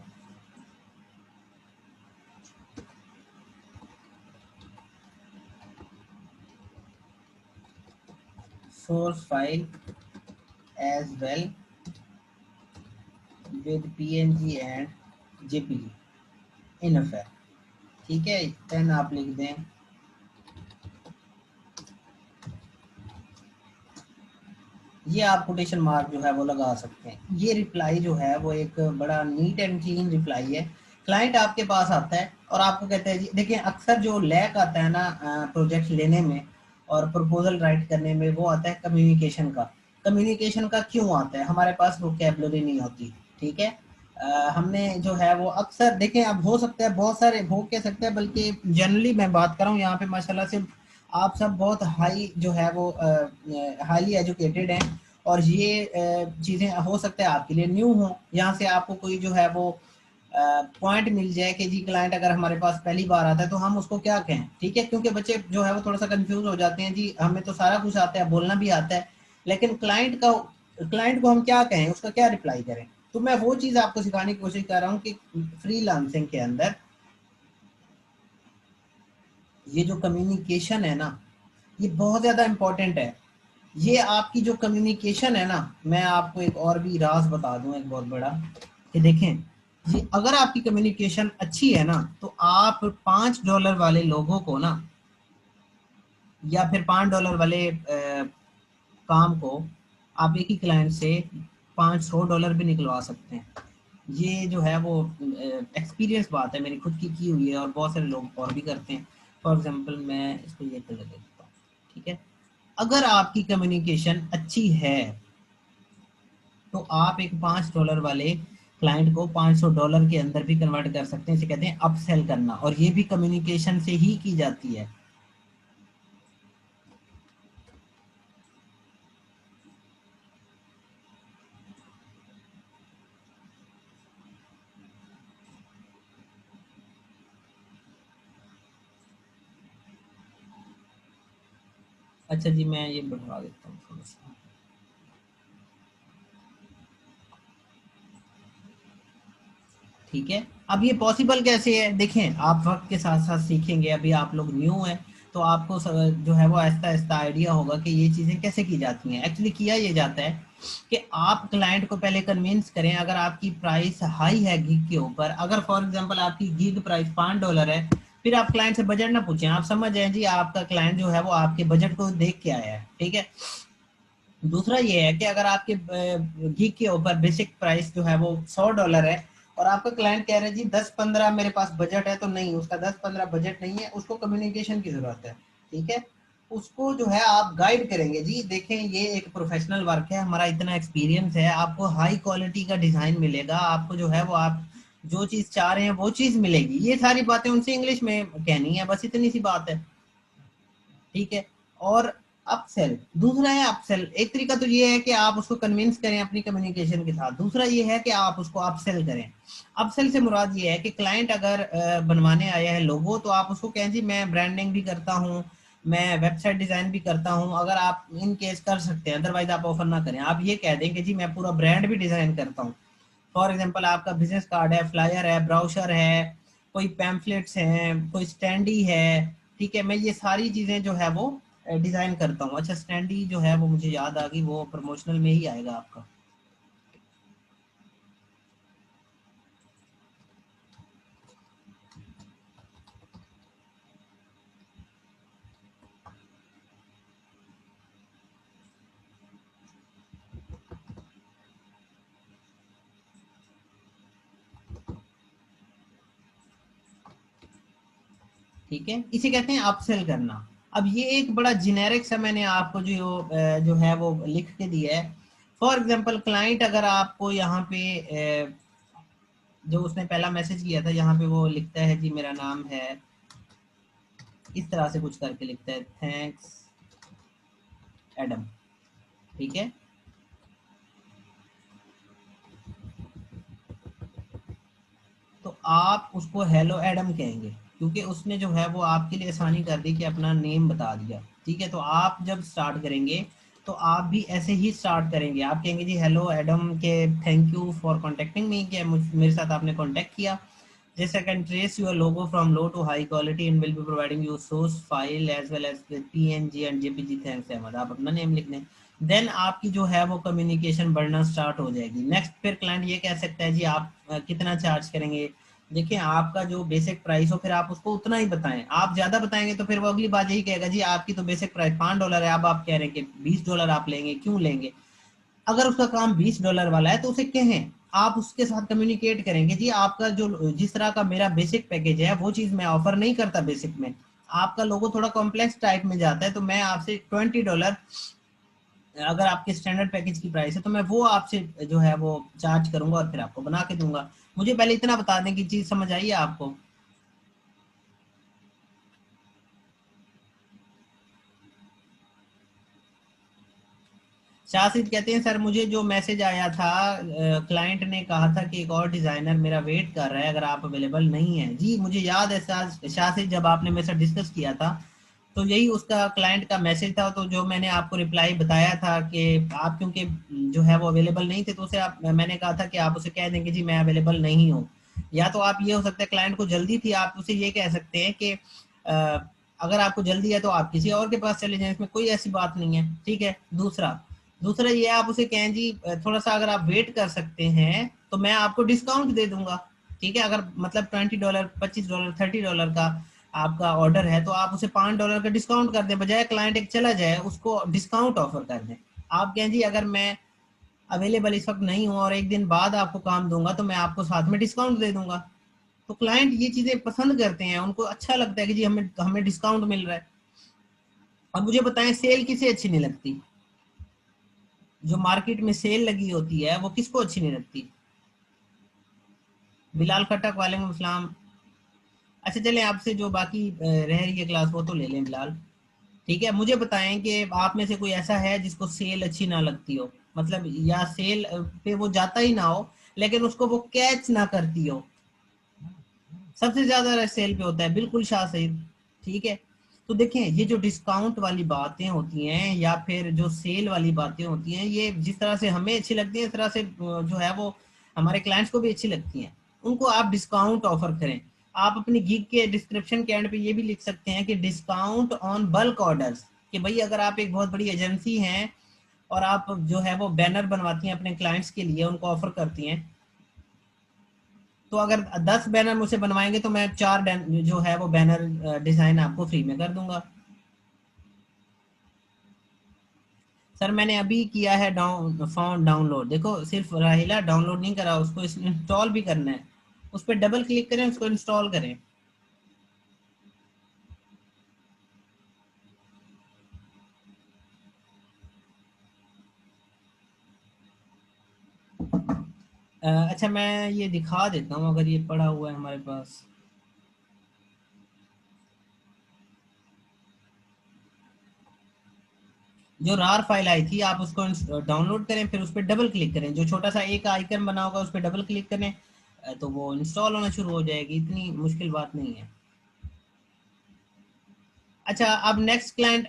source file as well with PNG and JPG in affair, ठीक है। देन आप लिख दें ये, आप कोटेशन मार्क जो है वो लगा सकते हैं। ये रिप्लाई जो है वो एक बड़ा नीट एंड क्लीन रिप्लाई है। क्लाइंट आपके पास आता है और आपको कहता है जी, देखिए अक्सर जो लैक आता है ना प्रोजेक्ट लेने में और प्रपोजल राइट करने में, वो आता है कम्युनिकेशन का। कम्युनिकेशन का क्यों आता है? हमारे पास वोकैबुलरी नहीं होती, ठीक है। हमने जो है वो अक्सर देखें, अब हो सकता है बहुत सारे हो कह सकते हैं, बल्कि जनरली मैं बात कर रहा हूँ यहाँ पे माशाल्लाह से आप सब बहुत हाई जो है वो हाईली एजुकेटेड हैं, और ये चीज़ें हो सकता है आपके लिए न्यू हो। यहाँ से आपको कोई जो है वो पॉइंट मिल जाए कि जी क्लाइंट अगर हमारे पास पहली बार आता है तो हम उसको क्या कहें, ठीक है। क्योंकि बच्चे जो है वो थोड़ा सा कंफ्यूज हो जाते हैं, जी हमें तो सारा कुछ आता है, बोलना भी आता है, लेकिन क्लाइंट को हम क्या कहें, उसका क्या रिप्लाई करें। तो मैं वो चीज़ आपको सिखाने की कोशिश कर रहा हूँ कि फ्रीलांसिंग के अंदर ये जो कम्युनिकेशन है ना, ये बहुत ज़्यादा इम्पोर्टेंट है। ये आपकी जो कम्युनिकेशन है ना, मैं आपको एक और भी राज बता दूं एक बहुत बड़ा, कि देखें ये अगर आपकी कम्युनिकेशन अच्छी है ना, तो आप $5 वाले लोगों को ना, या फिर $5 वाले काम को आप एक ही क्लाइंट से $500 भी निकलवा सकते हैं। ये जो है वो एक्सपीरियंस बात है, मेरी खुद की हुई है, और बहुत सारे लोग और भी करते हैं। फॉर एग्जांपल मैं इसको ये कर देता हूँ, ठीक है। अगर आपकी कम्युनिकेशन अच्छी है तो आप एक $5 वाले क्लाइंट को $500 के अंदर भी कन्वर्ट कर सकते हैं। इसे कहते हैं अपसेल करना, और ये भी कम्युनिकेशन से ही की जाती है। अच्छा जी, मैं ये बढ़वा देता हूँ थोड़ा सा, ठीक है। अब ये पॉसिबल कैसे है, देखें आप वक्त के साथ साथ सीखेंगे, अभी आप लोग न्यू हैं, तो आपको जो है वो आहिस्ता आहिस्ता आइडिया होगा कि ये चीज़ें कैसे की जाती हैं। एक्चुअली किया ये जाता है कि आप क्लाइंट को पहले कन्विंस करें। अगर आपकी प्राइस हाई है गीग के ऊपर, अगर फॉर एग्जांपल आपकी गीग प्राइस $5 है, फिर आप क्लाइंट से बजट ना पूछें, आप समझ जाएं जी आपका क्लाइंट जो है वो आपके बजट को देख के आया है, ठीक है। दूसरा ये है कि अगर आपके घी के ऊपर बेसिक प्राइस जो है वो $100 है, और आपका क्लाइंट कह रहे हैं जी 10-15 मेरे पास बजट है, तो नहीं, उसका 10-15 बजट नहीं है, उसको कम्युनिकेशन की जरूरत है, ठीक है। उसको जो है आप गाइड करेंगे, जी देखें ये एक प्रोफेशनल वर्क है, हमारा इतना एक्सपीरियंस है, आपको हाई क्वालिटी का डिजाइन मिलेगा, आपको जो है वो आप जो चीज चाह रहे हैं वो चीज मिलेगी। ये सारी बातें उनसे इंग्लिश में कहनी है, बस इतनी सी बात है। ठीक है। और अपसेल, दूसरा है अपसेल। एक तरीका तो ये है कि आप उसको कन्विंस करें अपनी कम्युनिकेशन के साथ, दूसरा ये है कि आप उसको अपसेल करें। अपसेल से मुराद ये है कि क्लाइंट अगर बनवाने आया है लोगो, तो आप उसको कहें जी मैं ब्रांडिंग भी करता हूँ, मैं वेबसाइट डिजाइन भी करता हूँ, अगर आप इन केस कर सकते हैं, अदरवाइज आप ऑफर ना करें। आप ये कह दें कि जी मैं पूरा ब्रांड भी डिजाइन करता हूँ। फॉर एग्जाम्पल आपका बिजनेस कार्ड है, फ्लायर है, ब्राउशर है, कोई पैम्फलेट्स हैं, कोई स्टैंडी है, ठीक है, मैं ये सारी चीजें जो है वो डिजाइन करता हूँ। अच्छा, स्टैंडी जो है वो मुझे याद आ गई, वो प्रमोशनल में ही आएगा आपका। ठीक है, इसे कहते हैं अपसेल करना। अब ये एक बड़ा जेनेरिक सा मैंने आपको जो है वो लिख के दिया है। फॉर एग्जांपल क्लाइंट अगर आपको यहाँ पे जो उसने पहला मैसेज किया था, यहाँ पे वो लिखता है जी मेरा नाम है, इस तरह से कुछ करके लिखता है, थैंक्स एडम, ठीक है। तो आप उसको हेलो एडम कहेंगे, क्योंकि उसने जो है वो आपके लिए आसानी कर दी कि अपना नेम बता दिया, ठीक है। तो आप जब स्टार्ट करेंगे तो आप भी ऐसे ही स्टार्ट करेंगे, आप कहेंगे जी हेलो एडम के thank you for contacting me, कि मेरे साथ आपने कॉन्टेक्ट किया। जैसे I can trace your logo from low to high quality and will be providing you source file as well as PNG and JPG, thanks Ahmad, आप अपना name लिख लें। देन आपकी जो है वो कम्युनिकेशन बढ़ना स्टार्ट हो जाएगी। नेक्स्ट फिर क्लाइंट ये कह सकता है जी आप कितना चार्ज करेंगे। देखिए आपका जो बेसिक प्राइस हो फिर आप उसको उतना ही बताएं, आप ज्यादा बताएंगे तो फिर वो अगली बात यही कहेगा जी आपकी तो बेसिक प्राइस $5 है, अब आप कह रहे हैं कि $20 आप लेंगे, क्यों लेंगे। अगर उसका काम $20 वाला है तो उसे कहें, आप उसके साथ कम्युनिकेट करेंगे जी आपका जो जिस तरह का मेरा बेसिक पैकेज है वो चीज मैं ऑफर नहीं करता बेसिक में, आपका लोगो थोड़ा कॉम्प्लेक्स टाइप में जाता है, तो मैं आपसे $20, अगर आपके स्टैंडर्ड पैकेज की प्राइस है तो मैं वो आपसे जो है वो चार्ज करूंगा और फिर आपको बना के दूंगा। मुझे पहले इतना बता दें कि चीज समझ आई है आपको। शासिद कहते हैं सर मुझे जो मैसेज आया था, क्लाइंट ने कहा था कि एक और डिजाइनर मेरा वेट कर रहा है, अगर आप अवेलेबल नहीं है। जी मुझे याद है शासिद, जब आपने मेरे साथ डिस्कस किया था तो यही उसका क्लाइंट का मैसेज था। तो जो मैंने आपको रिप्लाई बताया था कि आप क्योंकि जो है वो अवेलेबल नहीं थे, तो उसे आप मैंने कहा था कि आप उसे कह देंगे जी मैं अवेलेबल नहीं हूँ। या तो आप ये हो सकता है क्लाइंट को जल्दी थी, आप उसे ये कह सकते हैं कि अगर आपको जल्दी है तो आप किसी और के पास चले जाएं, इसमें कोई ऐसी बात नहीं है, ठीक है। दूसरा दूसरा ये आप उसे कहें जी थोड़ा सा अगर आप वेट कर सकते हैं तो मैं आपको डिस्काउंट दे दूंगा, ठीक है। अगर मतलब $20, $25, $30 का आपका ऑर्डर है तो आप उसे $5 का डिस्काउंट कर दें, बजाय क्लाइंट एक चला जाए उसको डिस्काउंट ऑफर कर दें। आप कहें जी अगर मैं अवेलेबल इस वक्त नहीं हूँ और एक दिन बाद आपको काम दूंगा तो मैं आपको साथ में डिस्काउंट दे दूंगा। तो क्लाइंट ये चीजें पसंद करते हैं, उनको अच्छा लगता है कि जी हमें हमें डिस्काउंट मिल रहा है। और मुझे बताएं सेल किसे अच्छी नहीं लगती, जो मार्केट में सेल लगी होती है वो किसको अच्छी नहीं लगती। बिलाल खट्टक, वालेकुम अस्सलाम। अच्छा चलें, आपसे जो बाकी रह रही है क्लास वो तो ले लें बिलाल, ठीक है। मुझे बताएं कि आप में से कोई ऐसा है जिसको सेल अच्छी ना लगती हो, मतलब या सेल पे वो जाता ही ना हो लेकिन उसको वो कैच ना करती हो। सबसे ज्यादा रश सेल पे होता है, बिल्कुल शाह सही, ठीक है। तो देखें ये जो डिस्काउंट वाली बातें होती हैं या फिर जो सेल वाली बातें होती हैं, ये जिस तरह से हमें अच्छी लगती है इस तरह से जो है वो हमारे क्लाइंट्स को भी अच्छी लगती हैं। उनको आप डिस्काउंट ऑफर करें। आप अपनी गिग के डिस्क्रिप्शन के एंड पे ये भी लिख सकते हैं कि डिस्काउंट ऑन बल्क ऑर्डर्स, कि भाई अगर आप एक बहुत बड़ी एजेंसी हैं और आप जो है वो बैनर बनवाती हैं अपने क्लाइंट्स के लिए, उनको ऑफर करती हैं, तो अगर 10 बैनर मुझसे बनवाएंगे तो मैं 4 जो है वो बैनर डिजाइन आपको फ्री में कर दूंगा। सर मैंने अभी किया है फोन डाउनलोड, देखो सिर्फ राहिला डाउनलोड नहीं करा, उसको इंस्टॉल भी करना है। उस पर डबल क्लिक करें, उसको इंस्टॉल करें। अच्छा मैं ये दिखा देता हूँ, अगर ये पड़ा हुआ है हमारे पास। जो रार फाइल आई थी आप उसको डाउनलोड करें, फिर उस पर डबल क्लिक करें, जो छोटा सा एक आइकन बना होगा उस पर डबल क्लिक करें, तो वो इंस्टॉल होना शुरू हो जाएगी। इतनी मुश्किल बात नहीं है। अच्छा, अब नेक्स्ट क्लाइंट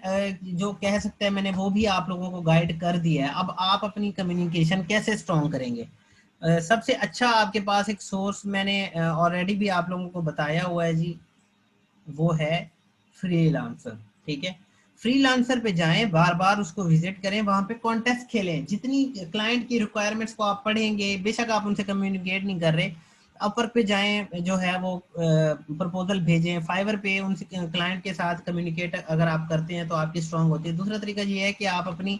जो कह सकते हैं, मैंने वो भी आप लोगों को गाइड कर दिया है। अब आप अपनी कम्युनिकेशन कैसे स्ट्रॉन्ग करेंगे? सबसे अच्छा आपके पास एक सोर्स मैंने ऑलरेडी भी आप लोगों को बताया हुआ है जी, वो है फ्रीलांसर। ठीक है, फ्रीलांसर पे जाएं, बार बार उसको विजिट करें, वहां पे कॉन्टेस्ट खेलें, जितनी क्लाइंट की रिक्वायरमेंट्स को आप पढ़ेंगे, बेशक आप उनसे कम्युनिकेट नहीं कर रहे, अपर पे जाएं, जो है वो प्रपोजल भेजें, फाइवर पे उनसे क्लाइंट के साथ कम्युनिकेट अगर आप करते हैं तो आपकी स्ट्रांग होती है। दूसरा तरीका ये है कि आप अपनी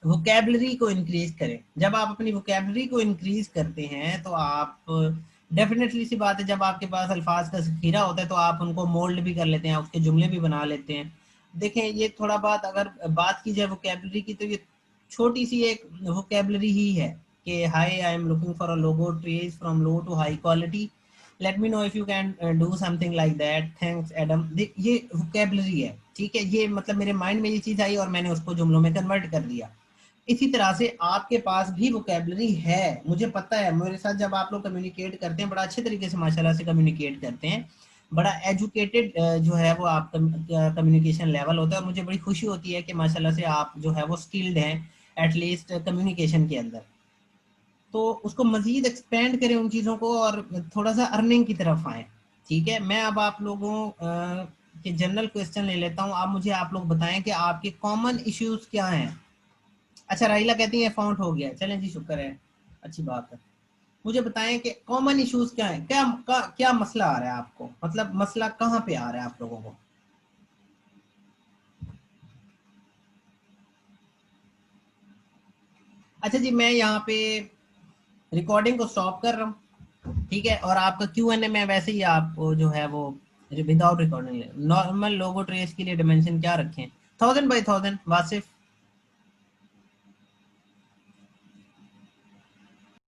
वोकेबलरी को इंक्रीज करें। जब आप अपनी वोकेबलरी को इंक्रीज करते हैं तो आप, डेफिनेटली सी बात है, जब आपके पास अल्फाज का जखीरा होता है तो आप उनको मोल्ड भी कर लेते हैं, उसके जुमले भी बना लेते हैं। देखें, ये थोड़ा बात अगर बात की जाए वोकेबलरी की, तो ये छोटी सी एक वोकेबलरी ही है कि hi, I am looking for a logo trace from low to high quality, let me know if you can do something like that, thanks Adam. ये वोकेबलरी है, ठीक है, ये मतलब मेरे माइंड में ये चीज आई और मैंने उसको जुमलों में कन्वर्ट कर दिया। इसी तरह से आपके पास भी वोकेबलरी है, मुझे पता है, मेरे साथ जब आप लोग कम्युनिकेट करते हैं बड़ा अच्छे तरीके से माशाल्लाह से कम्युनिकेट करते हैं, बड़ा एजुकेटेड जो है वो आप कम्युनिकेशन लेवल होता है, और मुझे बड़ी खुशी होती है कि माशाल्लाह से आप जो है वो स्किल्ड हैं एटलीस्ट कम्युनिकेशन के अंदर। तो उसको मजीद एक्सपेंड करें उन चीज़ों को, और थोड़ा सा अर्निंग की तरफ आए। ठीक है, मैं अब आप लोगों के जनरल क्वेश्चन ले लेता हूँ। आप मुझे, आप लोग बताएं कि आपके कॉमन इश्यूज क्या हैं। अच्छा, राहिला कहती है फाउंड हो गया, चलें जी, शुक्र है, अच्छी बात है। मुझे बताएं कि कॉमन इश्यूज क्या है, क्या मसला आ रहा है आपको, मतलब मसला कहाँ पे आ रहा है आप लोगों को? अच्छा जी, मैं यहाँ पे रिकॉर्डिंग को स्टॉप कर रहा हूँ, ठीक है, और आपका Q&A में वैसे ही आपको जो है वो विदाउट रिकॉर्डिंग, नॉर्मल लोगो ट्रेस के लिए डिमेंशन क्या रखें, 1000 बाई 1000 वासिफ।